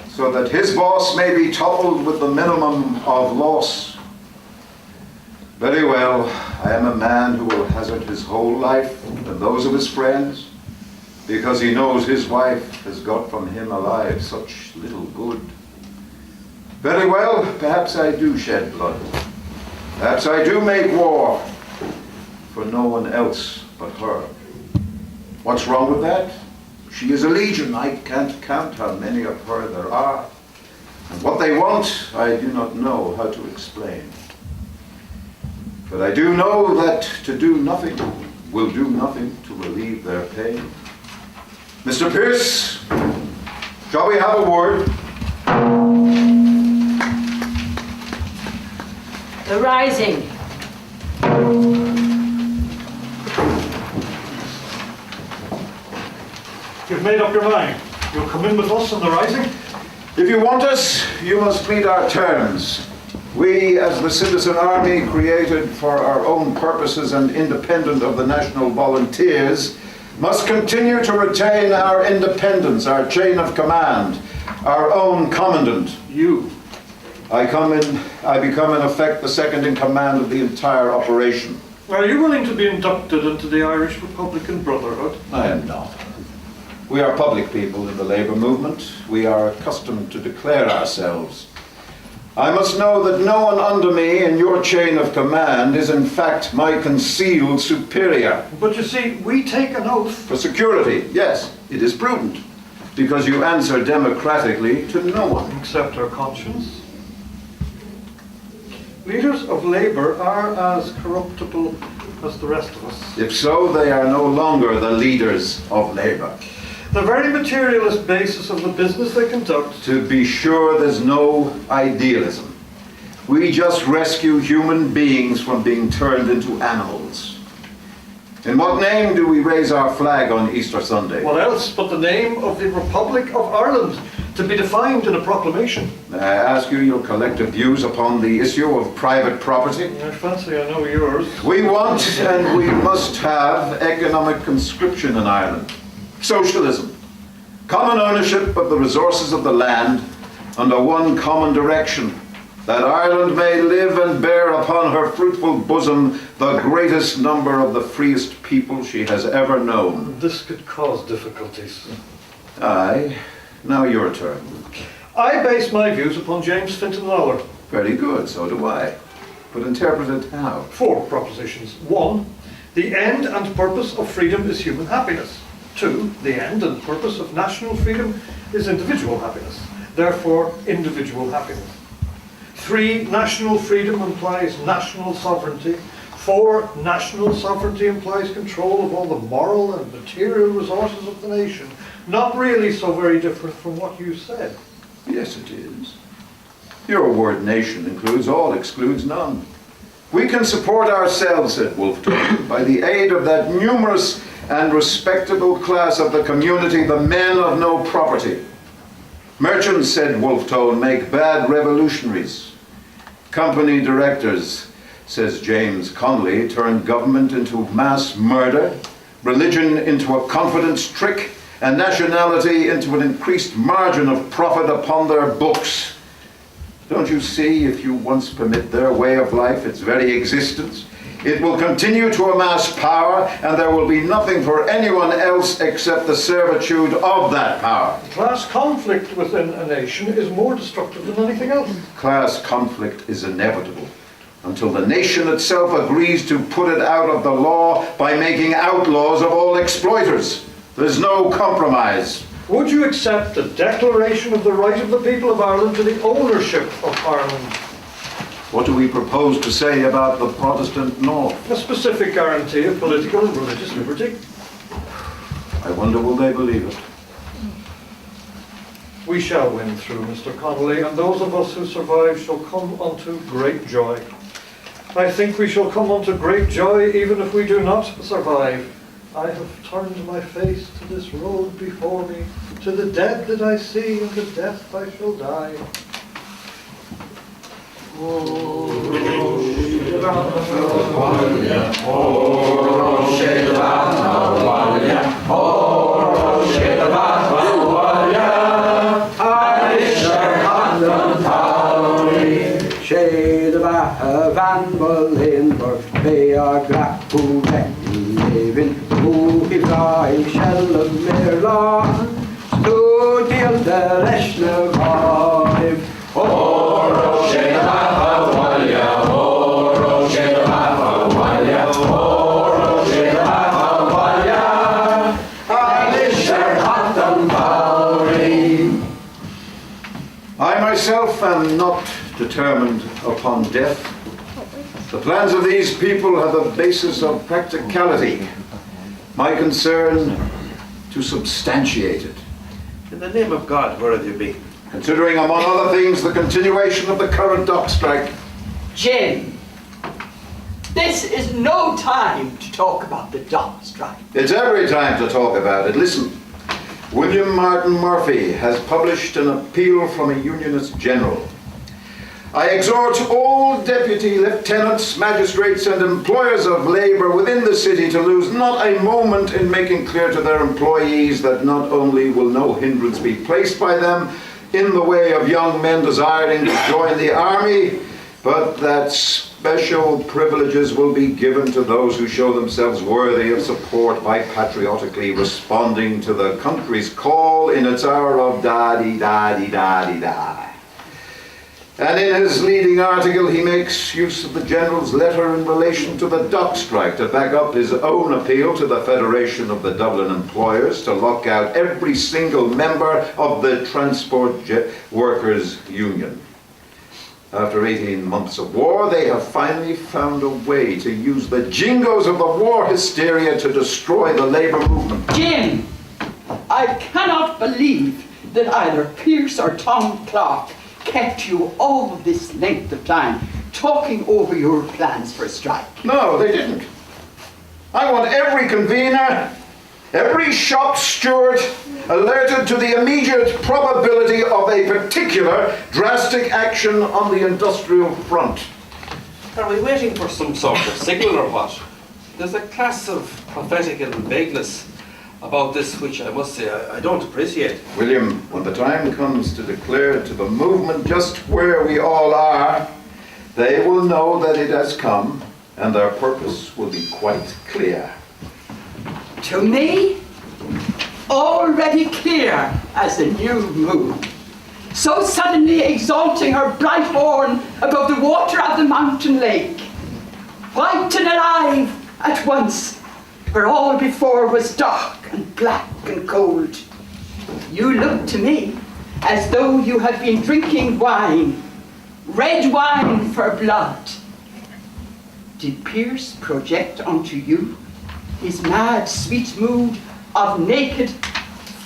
S2: so that his boss may be toppled with the minimum of loss. Very well, I am a man who will hazard his whole life and those of his friends, because he knows his wife has got from him alive such little good. Very well, perhaps I do shed blood. Perhaps I do make war for no one else but her. What's wrong with that? She is a legion. I can't count how many of her there are. And what they want, I do not know how to explain. But I do know that to do nothing will do nothing to relieve their pain. Mr. Pierce, shall we have a word?
S11: The Rising.
S15: You've made up your mind. You'll come in with us on the Rising?
S2: If you want us, you must meet our terms. We, as the citizen army created for our own purposes and independent of the national volunteers, must continue to retain our independence, our chain of command, our own commandant, you. I become in effect the second in command of the entire operation.
S15: Are you willing to be inducted into the Irish Republican Brotherhood?
S2: I am not. We are public people in the labour movement. We are accustomed to declare ourselves. I must know that no one under me in your chain of command is in fact my concealed superior.
S15: But you see, we take an oath.
S2: For security, yes, it is prudent, because you answer democratically to no one.
S15: Except our conscience. Leaders of labour are as corruptible as the rest of us.
S2: If so, they are no longer the leaders of labour.
S15: The very materialist basis of the business they conduct.
S2: To be sure, there's no idealism. We just rescue human beings from being turned into animals. In what name do we raise our flag on Easter Sunday?
S15: What else but the name of the Republic of Ireland, to be defined in a proclamation?
S2: May I ask you your collective views upon the issue of private property?
S15: I fancy I know yours.
S2: We want and we must have economic conscription in Ireland. Socialism. Common ownership of the resources of the land under one common direction, that Ireland may live and bear upon her fruitful bosom the greatest number of the freest people she has ever known.
S15: This could cause difficulties.
S2: Aye. Now your turn.
S15: I base my views upon James Fintan Lawler.
S2: Very good, so do I. But interpret it how?
S15: 4 propositions. 1, the end and purpose of freedom is human happiness. 2, the end and purpose of national freedom is individual happiness. Therefore, individual happiness. 3, national freedom implies national sovereignty. 4, national sovereignty implies control of all the moral and material resources of the nation. Not really so very different from what you said.
S2: Yes, it is. Your word nation includes all, excludes none. We can support ourselves, said Wolfe Tone, by the aid of that numerous and respectable class of the community, the men of no property. Merchants, said Wolfe Tone, make bad revolutionaries. Company directors, says James Connolly, turn government into mass murder, religion into a confidence trick, and nationality into an increased margin of profit upon their books. Don't you see, if you once permit their way of life, its very existence, it will continue to amass power, and there will be nothing for anyone else except the servitude of that power.
S15: Class conflict within a nation is more destructive than anything else.
S2: Class conflict is inevitable until the nation itself agrees to put it out of the law by making outlaws of all exploiters. There's no compromise.
S15: Would you accept the declaration of the right of the people of Ireland to the ownership of Ireland?
S2: What do we propose to say about the Protestant North?
S15: A specific guarantee of political and religious liberty.
S2: I wonder will they believe it?
S15: We shall win through, Mr. Connolly, and those of us who survive shall come unto great joy. I think we shall come unto great joy even if we do not survive. I have turned my face to this road before me, to the dead that I see, and to death I shall die.
S9: Van Berlinburg, Bea Grappu, Levin, Uhi Vrei, Shell Mirlan, Studium de Leshne Vibe. Oro Shedava Walya, Oro Shedava Walya, Oro Shedava Walya, Alisher Hatam Bauri.
S2: I myself am not determined upon death. The plans of these people have a basis of practicality. My concern to substantiate it.
S18: In the name of God, where have you been?
S2: Considering, among other things, the continuation of the current dock strike.
S1: Jim, this is no time to talk about the dock strike.
S2: It's every time to talk about it. Listen, William Martin Murphy has published an appeal from a unionist general. I exhort all deputy lieutenants, magistrates, and employers of labour within the city to lose not a moment in making clear to their employees that not only will no hindrance be placed by them in the way of young men desiring to join the army, but that special privileges will be given to those who show themselves worthy of support by patriotically responding to the country's call in its hour of da-dee-da-dee-da-dee-da. And in his leading article, he makes use of the General's letter in relation to the dock strike to back up his own appeal to the Federation of the Dublin Employers to lock out every single member of the Transport Workers Union. After 18 months of war, they have finally found a way to use the jingoes of the war hysteria to destroy the labour movement.
S1: Jim, I cannot believe that either Pierce or Tom Clark kept you all this length of time talking over your plans for a strike.
S2: No, they didn't. I want every convener, every shop steward alerted to the immediate probability of a particular drastic action on the industrial front.
S18: Are we waiting for some sort of signal or what? There's a class of prophetical vagueness about this which I must say I don't appreciate.
S2: William, when the time comes to declare to the movement just where we all are, they will know that it has come, and their purpose will be quite clear.
S1: To me, already clear as the new moon, so suddenly exalting her bright horn above the water of the mountain lake, white and alive at once, where all before was dark and black and cold. You look to me as though you had been drinking wine, red wine for blood. Did Pierce project onto you his mad, sweet mood of naked,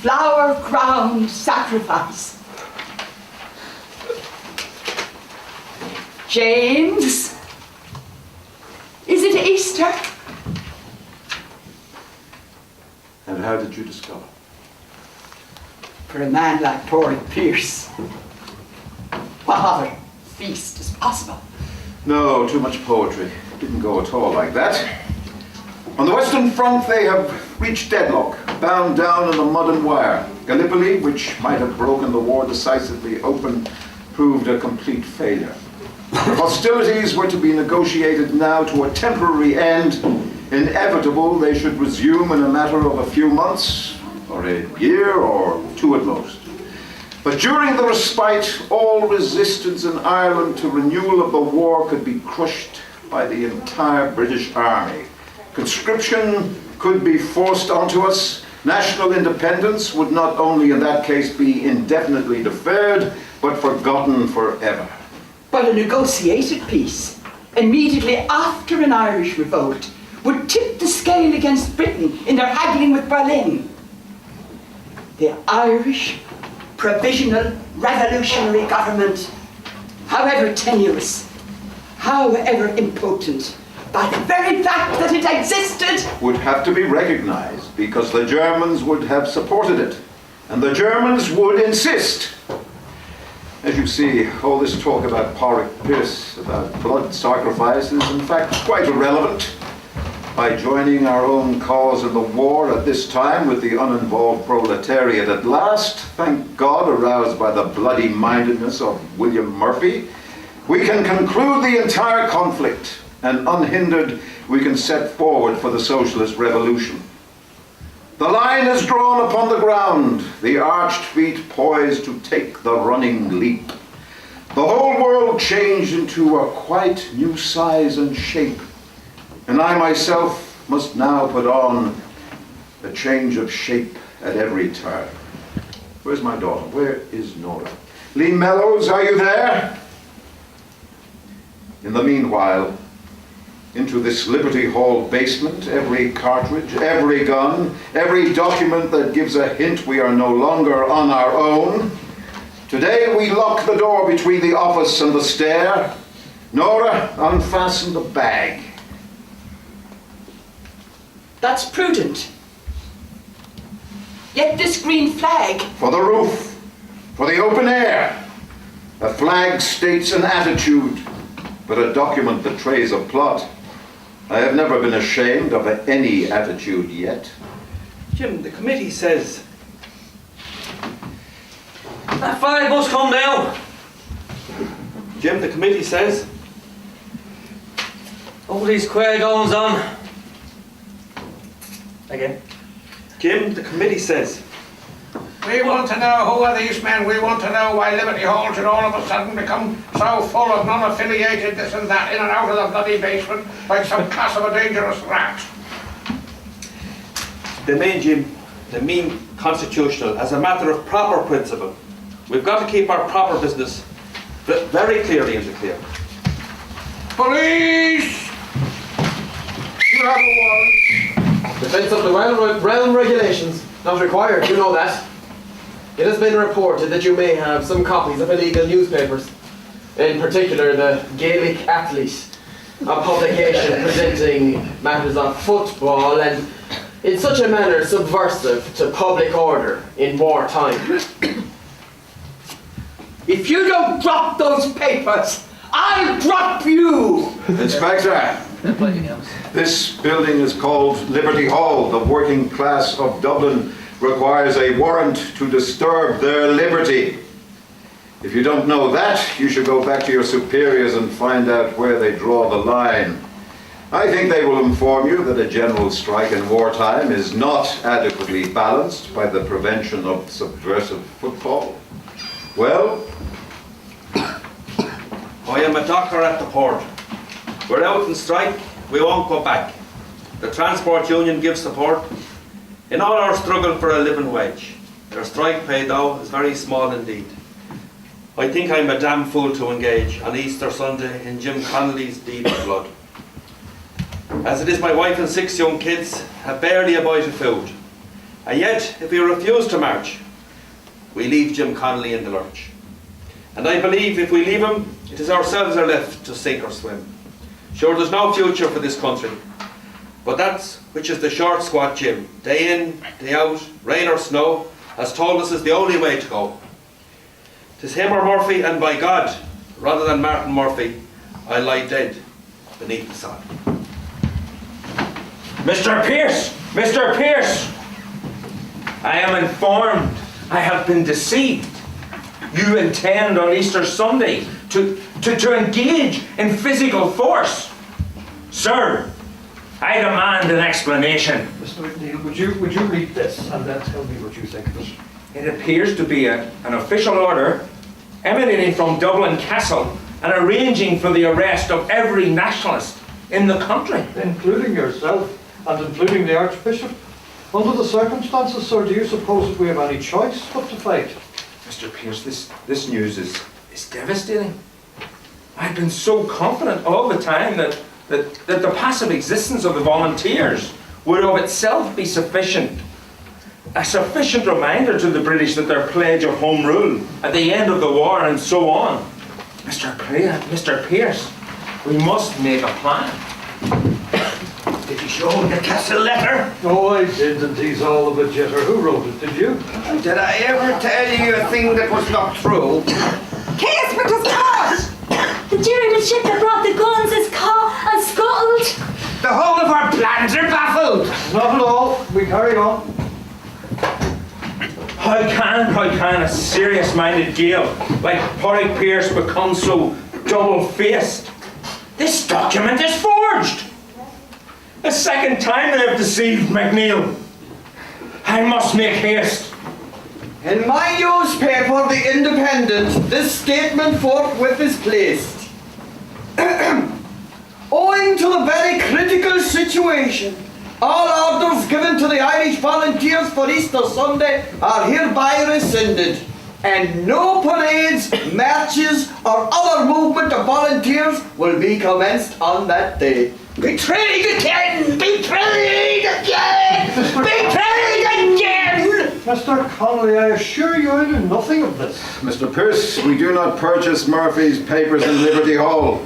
S1: flower-crowned sacrifice? James, is it Easter?
S2: And how did you discover?
S1: For a man like poor Pierce, what other feast is possible?
S2: No, too much poetry. Didn't go at all like that. On the Western Front, they have reached deadlock, bound down in the mud and wire. Gallipoli, which might have broken the war decisively open, proved a complete failure. Hostilities were to be negotiated now to a temporary end. Inevitable, they should resume in a matter of a few months, or a year, or two at most. But during the respite, all resistance in Ireland to renewal of the war could be crushed by the entire British Army. Conscription could be forced onto us. National independence would not only in that case be indefinitely deferred, but forgotten forever.
S1: But a negotiated peace, immediately after an Irish revolt, would tip the scale against Britain in their haggling with Berlin. The Irish Provisional Revolutionary Government, however tenuous, however impotent, by the very fact that it existed,
S2: would have to be recognized because the Germans would have supported it, and the Germans would insist. As you see, all this talk about Pierce, about blood sacrifice, is in fact quite irrelevant. By joining our own cause in the war at this time with the uninvolved proletariat at last, thank God, aroused by the bloody mindedness of William Murphy, we can conclude the entire conflict, and unhindered we can set forward for the socialist revolution. The line is drawn upon the ground, the arched feet poised to take the running leap. The whole world changed into a quite new size and shape, and I myself must now put on a change of shape at every turn. Where's my daughter? Where is Nora? Lee Mellows, are you there? In the meanwhile, into this Liberty Hall basement, every cartridge, every gun, every document that gives a hint we are no longer on our own. Today we lock the door between the office and the stair. Nora, unfasten the bag.
S1: that's prudent. Yet this green flag...
S2: For the roof, for the open air. A flag states an attitude, but a document betrays a plot. I have never been ashamed of any attitude yet.
S18: Jim, the committee says that flag must come down. Jim, the committee says
S6: All these queer goings on. Again.
S3: Jim, the committee says.
S8: We want to know who are these men. We want to know why Liberty Hall should all of a sudden become so full of non-affiliated this and that in and out of the bloody basement like some class of a dangerous rat.
S3: They mean, Jim, they mean constitutional as a matter of proper principle. We've got to keep our proper business very clearly in the clear.
S8: Police! You have a warrant.
S7: Defense of the realm regulations. Not required, you know that. It has been reported that you may have some copies of illegal newspapers. In particular, the Gaelic Athlete, a publication presenting matters of football and in such a manner subversive to public order in wartime.
S1: If you don't drop those papers, I'll drop you!
S2: Inspector, this building is called Liberty Hall. The working class of Dublin requires a warrant to disturb their liberty. If you don't know that, you should go back to your superiors and find out where they draw the line. I think they will inform you that a general strike in wartime is not adequately balanced by the prevention of subversive football. Well,
S3: I am a docker at the port. We're out in strike, we won't go back. The Transport Union gives support in all our struggle for a living wage. Their strike pay, though, is very small indeed. I think I'm a damn fool to engage on Easter Sunday in Jim Connolly's deed of blood. As it is, my wife and 6 young kids have barely a bite of food. And yet, if we refuse to march, we leave Jim Connolly in the lurch. And I believe if we leave him, it is ourselves are left to sink or swim. Sure, there's no future for this country. But that's which is the short squat Jim, day in, day out, rain or snow, has told us is the only way to go. 'Tis him or Murphy, and by God, rather than Martin Murphy, I lie dead beneath the sod.
S13: Mr. Pierce! Mr. Pierce! I am informed I have been deceived. You intend on Easter Sunday to engage in physical force. Sir, I demand an explanation.
S15: Mr. McNeil, would you read this and then tell me what you think of it?
S13: It appears to be an official order emanating from Dublin Castle and arranging for the arrest of every nationalist in the country.
S15: Including yourself and including the Archbishop. Under the circumstances, sir, do you suppose that we have any choice but to fight?
S13: Mr. Pierce, this news is devastating. I've been so confident all the time that the passive existence of the volunteers would of itself be a sufficient reminder to the British that their pledge of home rule at the end of the war and so on. Mr. Pierce, we must make a plan. Did you show him the Castle letter?
S15: Oh, I did, and he's all of a jitter. Who wrote it, did you?
S4: Did I ever tell you a thing that was not true?
S10: Casement was caught! The German ship that brought the guns is caught and scuttled!
S5: The whole of our plans are baffled!
S15: Not at all. We carry on.
S13: How can a serious-minded Gael like Porrick Pierce become so double-faced? This document is forged! The second time they have deceived McNeil. I must make haste.
S4: In my newspaper, The Independent, this statement forthwith is placed. Owing to the very critical situation, all orders given to the Irish Volunteers for Easter Sunday are hereby rescinded, and no parades, marches, or other movement of volunteers will be commenced on that day.
S5: Betrayed again! Betrayed again! Betrayed again!
S15: Mr. Connolly, I assure you I knew nothing of this.
S2: Mr. Pierce, we do not purchase Murphy's papers in Liberty Hall.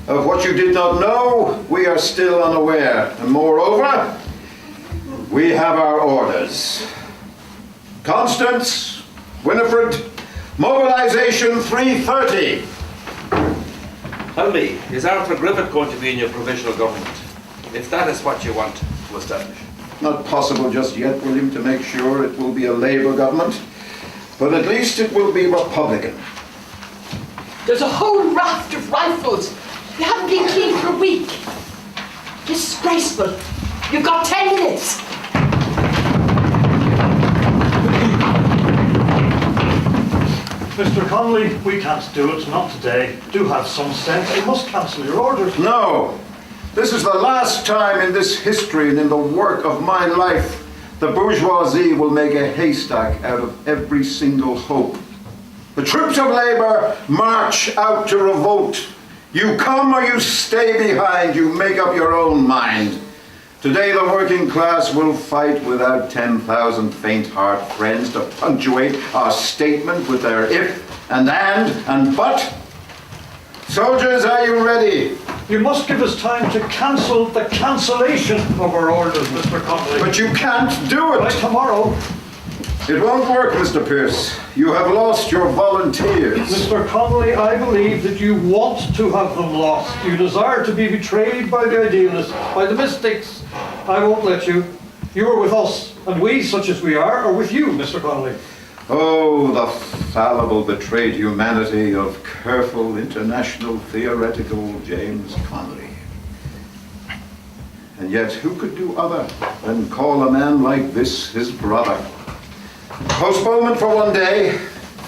S2: Of what you did not know, we are still unaware. And moreover, we have our orders. Constance, Winifred, mobilization 3:30.
S3: Tell me, is Arthur Griffith going to be in your provisional government? If that is what you want to establish.
S2: Not possible just yet, William, to make sure it will be a Labour government, but at least it will be Republican.
S1: There's a whole raft of rifles. They haven't been cleaned for a week.
S11: Disgraceful. You've got 10 minutes.
S15: Mr. Connolly, we can't do it, not today. Do have some sense. You must cancel your orders.
S2: No. This is the last time in this history and in the work of my life the bourgeoisie will make a haystack out of every single hope. The troops of labour march out to revolt. You come or you stay behind. You make up your own mind. Today the working class will fight without 10,000 faint-heart friends to punctuate our statement with their if and but. Soldiers, are you ready?
S15: You must give us time to cancel the cancellation of our orders, Mr. Connolly.
S2: But you can't do it.
S15: By tomorrow.
S2: It won't work, Mr. Pierce. You have lost your volunteers.
S15: Mr. Connolly, I believe that you want to have them lost. You desire to be betrayed by the idealists, by the mystics. I won't let you. You are with us, and we, such as we are with you, Mr. Connolly.
S2: Oh, the fallible, betrayed humanity of careful, international, theoretical James Connolly. And yet, who could do other than call a man like this his brother? Postponement for one day.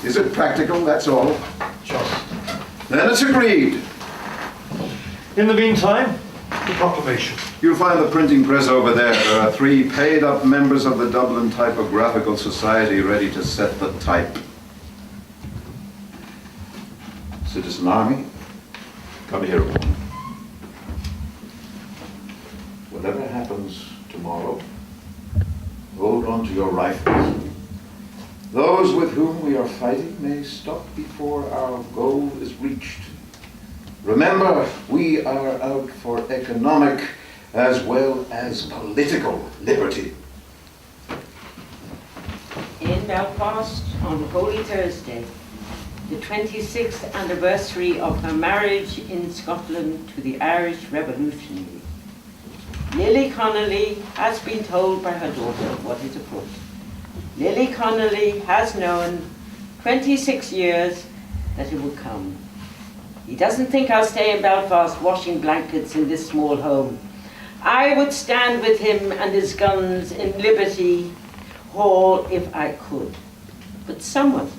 S2: Is it practical? That's all.
S15: Just.
S2: Then it's agreed.
S15: In the meantime, the proclamation.
S2: You'll find the printing press over there. There are 3 paid-up members of the Dublin Typographical Society ready to set the type. Citizen Army, come here a moment. Whatever happens tomorrow, hold on to your rifles. Those with whom we are fighting may stop before our goal is reached. Remember, we are out for economic as well as political liberty.
S11: In Belfast, on Holy Thursday, the 26th anniversary of her marriage in Scotland to the Irish revolutionary, Lily Connolly has been told by her daughter what is afoot. Lily Connolly has known 26 years that it will come. He doesn't think I'll stay in Belfast washing blankets in this small home. I would stand with him and his guns in Liberty Hall if I could. But someone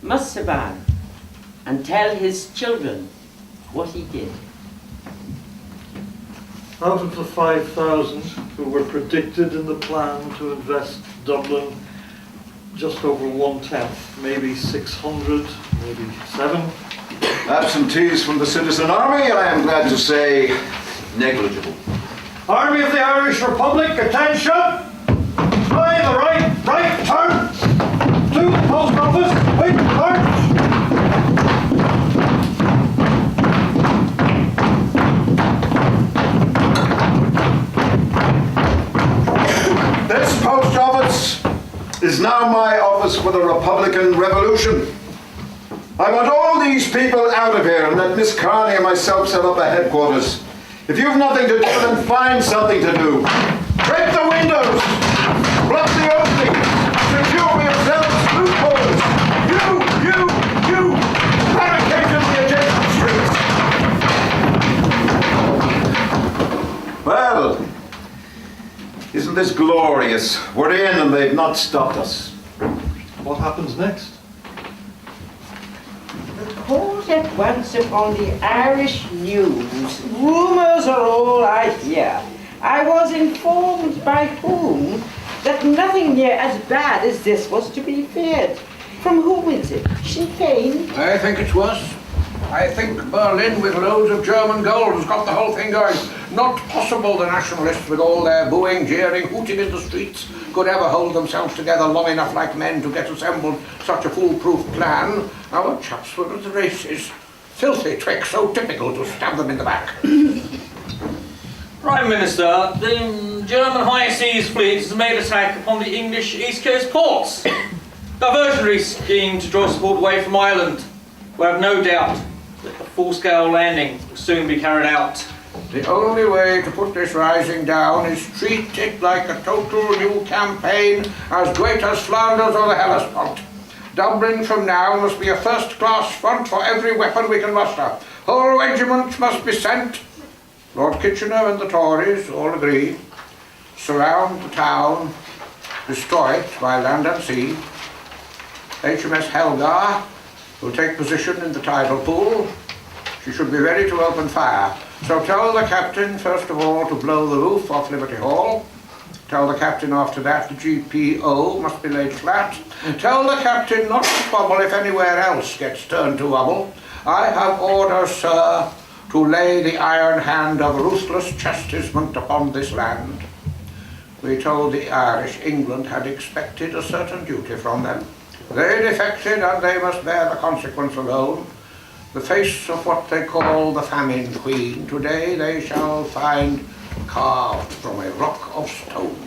S11: must survive and tell his children what he did.
S15: Out of the 5,000 who were predicted in the plan to invest Dublin, just over 1/10, maybe 600, maybe 7.
S2: Absentees from the Citizen Army, I am glad to say, negligible.
S15: Army of the Irish Republic, attention! By the right turn! To the post office, wait, march!
S2: This post office is now my office for the Republican Revolution. I want all these people out of here and let Miss Carney and myself set up a headquarters. If you've nothing to do, then find something to do. Break the windows! Block the openings! Secure yourselves loopholes! You! Barricade in the adjacent streets! Well, isn't this glorious? We're in and they've not stopped us.
S15: What happens next?
S11: Calls at once upon the Irish news. Rumours are all I hear. I was informed by whom that nothing near as bad as this was to be feared. From whom is it? Sinn Féin?
S8: I think it's worse. I think Berlin with loads of German gold has got the whole thing going. Not possible the nationalists with all their booing, jeering, hooting in the streets could ever hold themselves together long enough like men to get assembled such a foolproof plan. Our chaps were at the races. Filthy trick, so typical to stab them in the back.
S6: Prime Minister, the German High Seas Fleet has made attack upon the English East Coast ports. Diversionary scheme to draw support away from Ireland. We have no doubt that a full-scale landing will soon be carried out.
S8: The only way to put this rising down is treat it like a total new campaign as great as Flanders or the Hellespont. Dublin from now must be a first-class front for every weapon we can muster. Whole regiments must be sent. Lord Kitchener and the Tories all agree, surround the town, destroy it by land and sea. HMS Helgar will take position in the tidal pool. She should be ready to open fire. So tell the captain, first of all, to blow the roof off Liberty Hall. Tell the captain after that the GPO must be laid flat. Tell the captain not to trouble if anywhere else gets turned to rubble. I have orders, sir, to lay the iron hand of ruthless chastisement upon this land. We told the Irish England had expected a certain duty from them. They defected and they must bear the consequence alone. The face of what they call the famine queen, today they shall find carved from a rock of stone.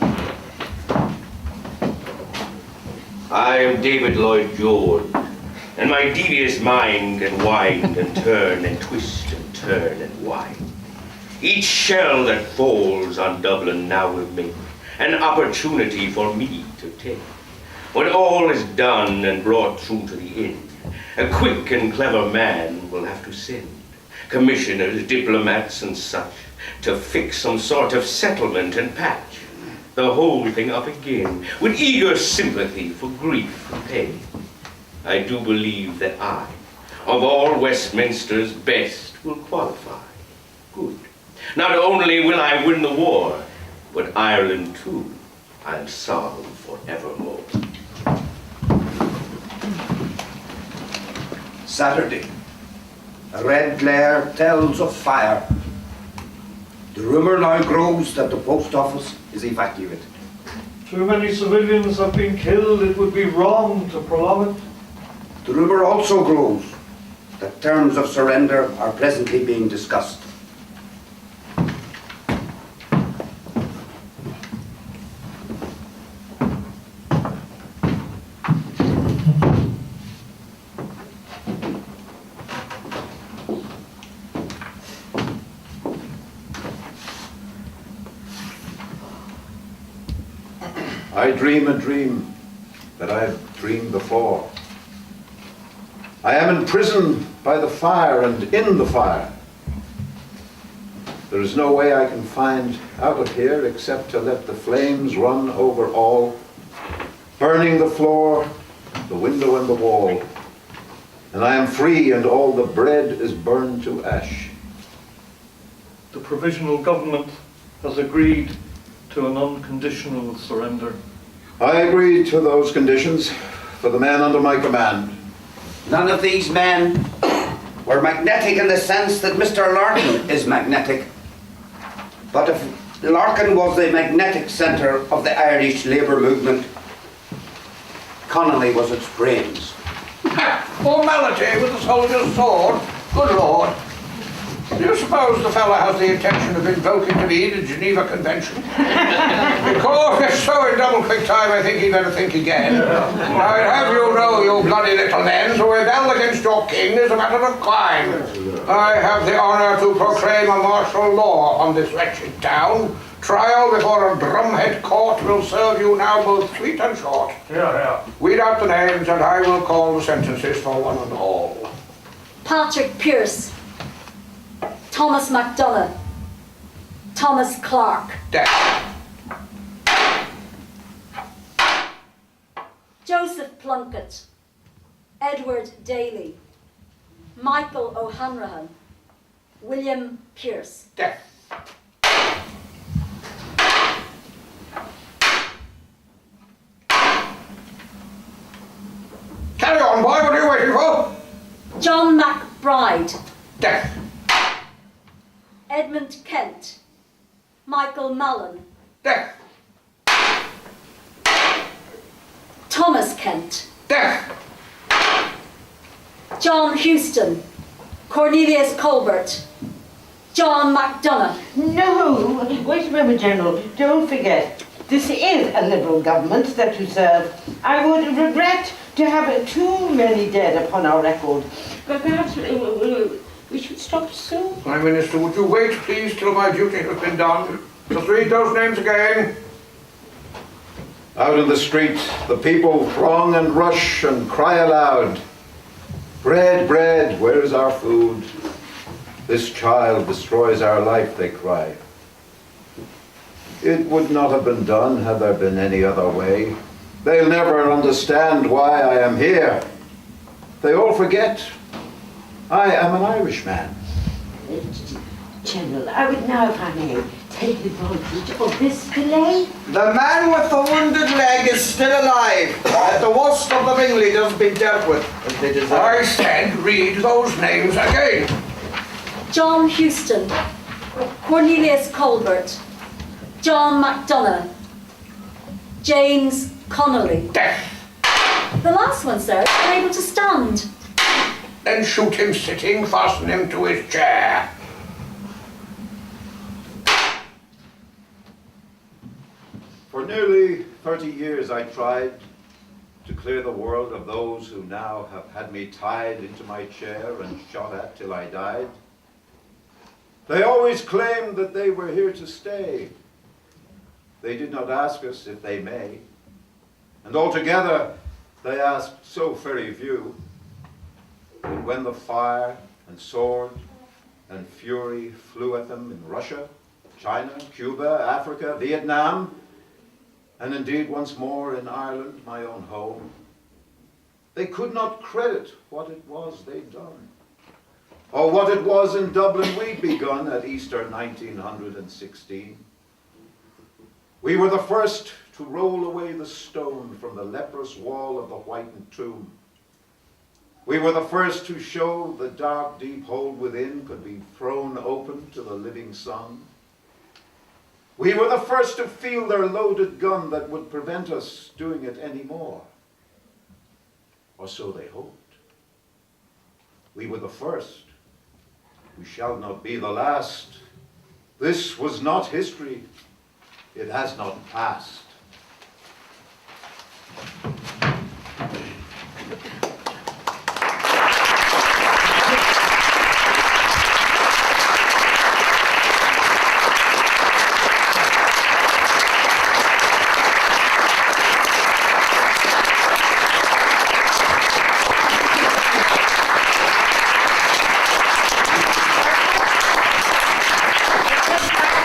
S3: I am David Lloyd George, and my devious mind can wind and turn and twist and turn and wind. Each shell that falls on Dublin now will make an opportunity for me to take. When all is done and brought through to the end, a quick and clever man will have to send commissioners, diplomats and such to fix some sort of settlement and patch the whole thing up again with eager sympathy for grief and pain. I do believe that I, of all Westminster's best, will qualify. Good. Not only will I win the war, but Ireland too I'll solve forevermore.
S5: Saturday. A red glare tells of fire. The rumour now grows that the post office is evacuated.
S15: Too many civilians have been killed. It would be wrong to prolong it.
S5: The rumour also grows that terms of surrender are presently being discussed.
S2: I dream a dream that I've dreamed before. I am imprisoned by the fire and in the fire. There is no way I can find out of here except to let the flames run over all, burning the floor, the window and the wall. And I am free and all the bread is burned to ash.
S15: The provisional government has agreed to an unconditional surrender.
S2: I agree to those conditions for the men under my command.
S5: None of these men were magnetic in the sense that Mr. Larkin is magnetic. But if Larkin was the magnetic centre of the Irish labour movement, Connolly was its brains.
S8: Formality with the soldier's sword? Good Lord. Do you suppose the fellow has the intention of invoking to me the Geneva Convention? Because if so in double quick time, I think he'd better think again. I'd have you know, you bloody little men, to rebel against your king is a matter of crime. I have the honour to proclaim a martial law on this wretched town. Trial before a drumhead court will serve you now both sweet and short. Weed out the names and I will call the sentences for one and all.
S10: Patrick Pearse, Thomas MacDonagh, Thomas Clark.
S8: Death.
S10: Joseph Plunkett, Edward Daly, Michael O'Hanrahan, William Pearse.
S8: Death. Carry on, boy, what are you waiting for?
S10: John MacBride.
S8: Death.
S10: Edmund Kent, Michael Mallon.
S8: Death.
S10: Thomas Kent.
S8: Death.
S10: John Houston, Cornelius Colbert, John MacDonagh.
S11: No, wait a moment, General. Don't forget, this is a Liberal government that you serve. I would regret to have too many dead upon our record. But perhaps we should stop soon.
S8: Prime Minister, would you wait, please, till my duty has been done? Just read those names again.
S2: Out in the street, the people throng and rush and cry aloud, "Bread, bread, where is our food?" This child destroys our life, they cry. It would not have been done had there been any other way. They'll never understand why I am here. They all forget I am an Irishman.
S11: General, I would now, if I may, take advantage of this delay.
S4: The man with the wounded leg is still alive. Let the worst of the ringleaders be dealt with as they deserve.
S8: I said read those names again.
S10: John Houston, Cornelius Colbert, John MacDonough, James Connolly.
S8: Death.
S10: The last one, sir, is unable to stand.
S8: Then shoot him sitting, fasten him to his chair.
S2: For nearly 30 years I tried to clear the world of those who now have had me tied into my chair and shot at till I died. They always claimed that they were here to stay. They did not ask us if they may. And altogether, they asked so very few. But when the fire and sword and fury flew at them in Russia, China, Cuba, Africa, Vietnam, and indeed once more in Ireland, my own home, they could not credit what it was they'd done, or what it was in Dublin we'd begun at Easter 1916. We were the first to roll away the stone from the leprous wall of the whitened tomb. We were the first to show the dark, deep hole within could be thrown open to the living sun. We were the first to feel their loaded gun that would prevent us doing it anymore. Or so they hoped. We were the first. We shall not be the last. This was not history. It has not passed.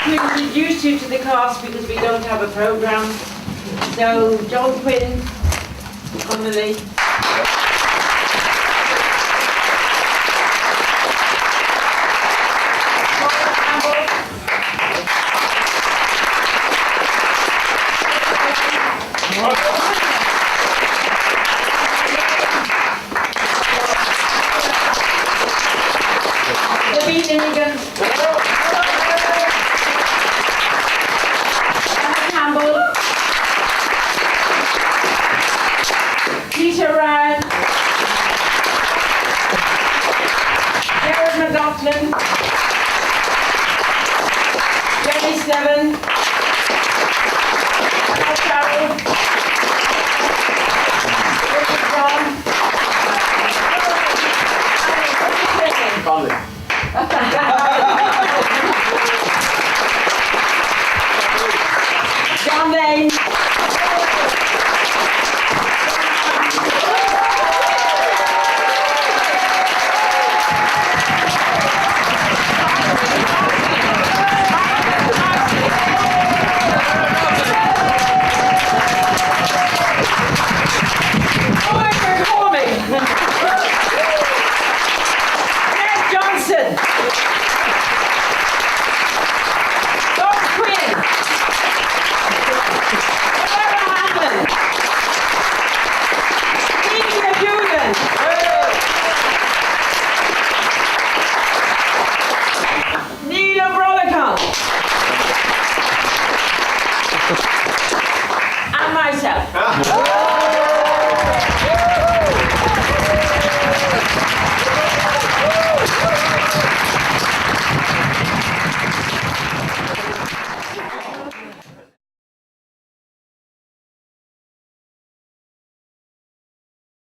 S11: To introduce you to the cast because we don't have a program. So, John Quinn, Connolly. Peter Ryan, Jared McLaughlin,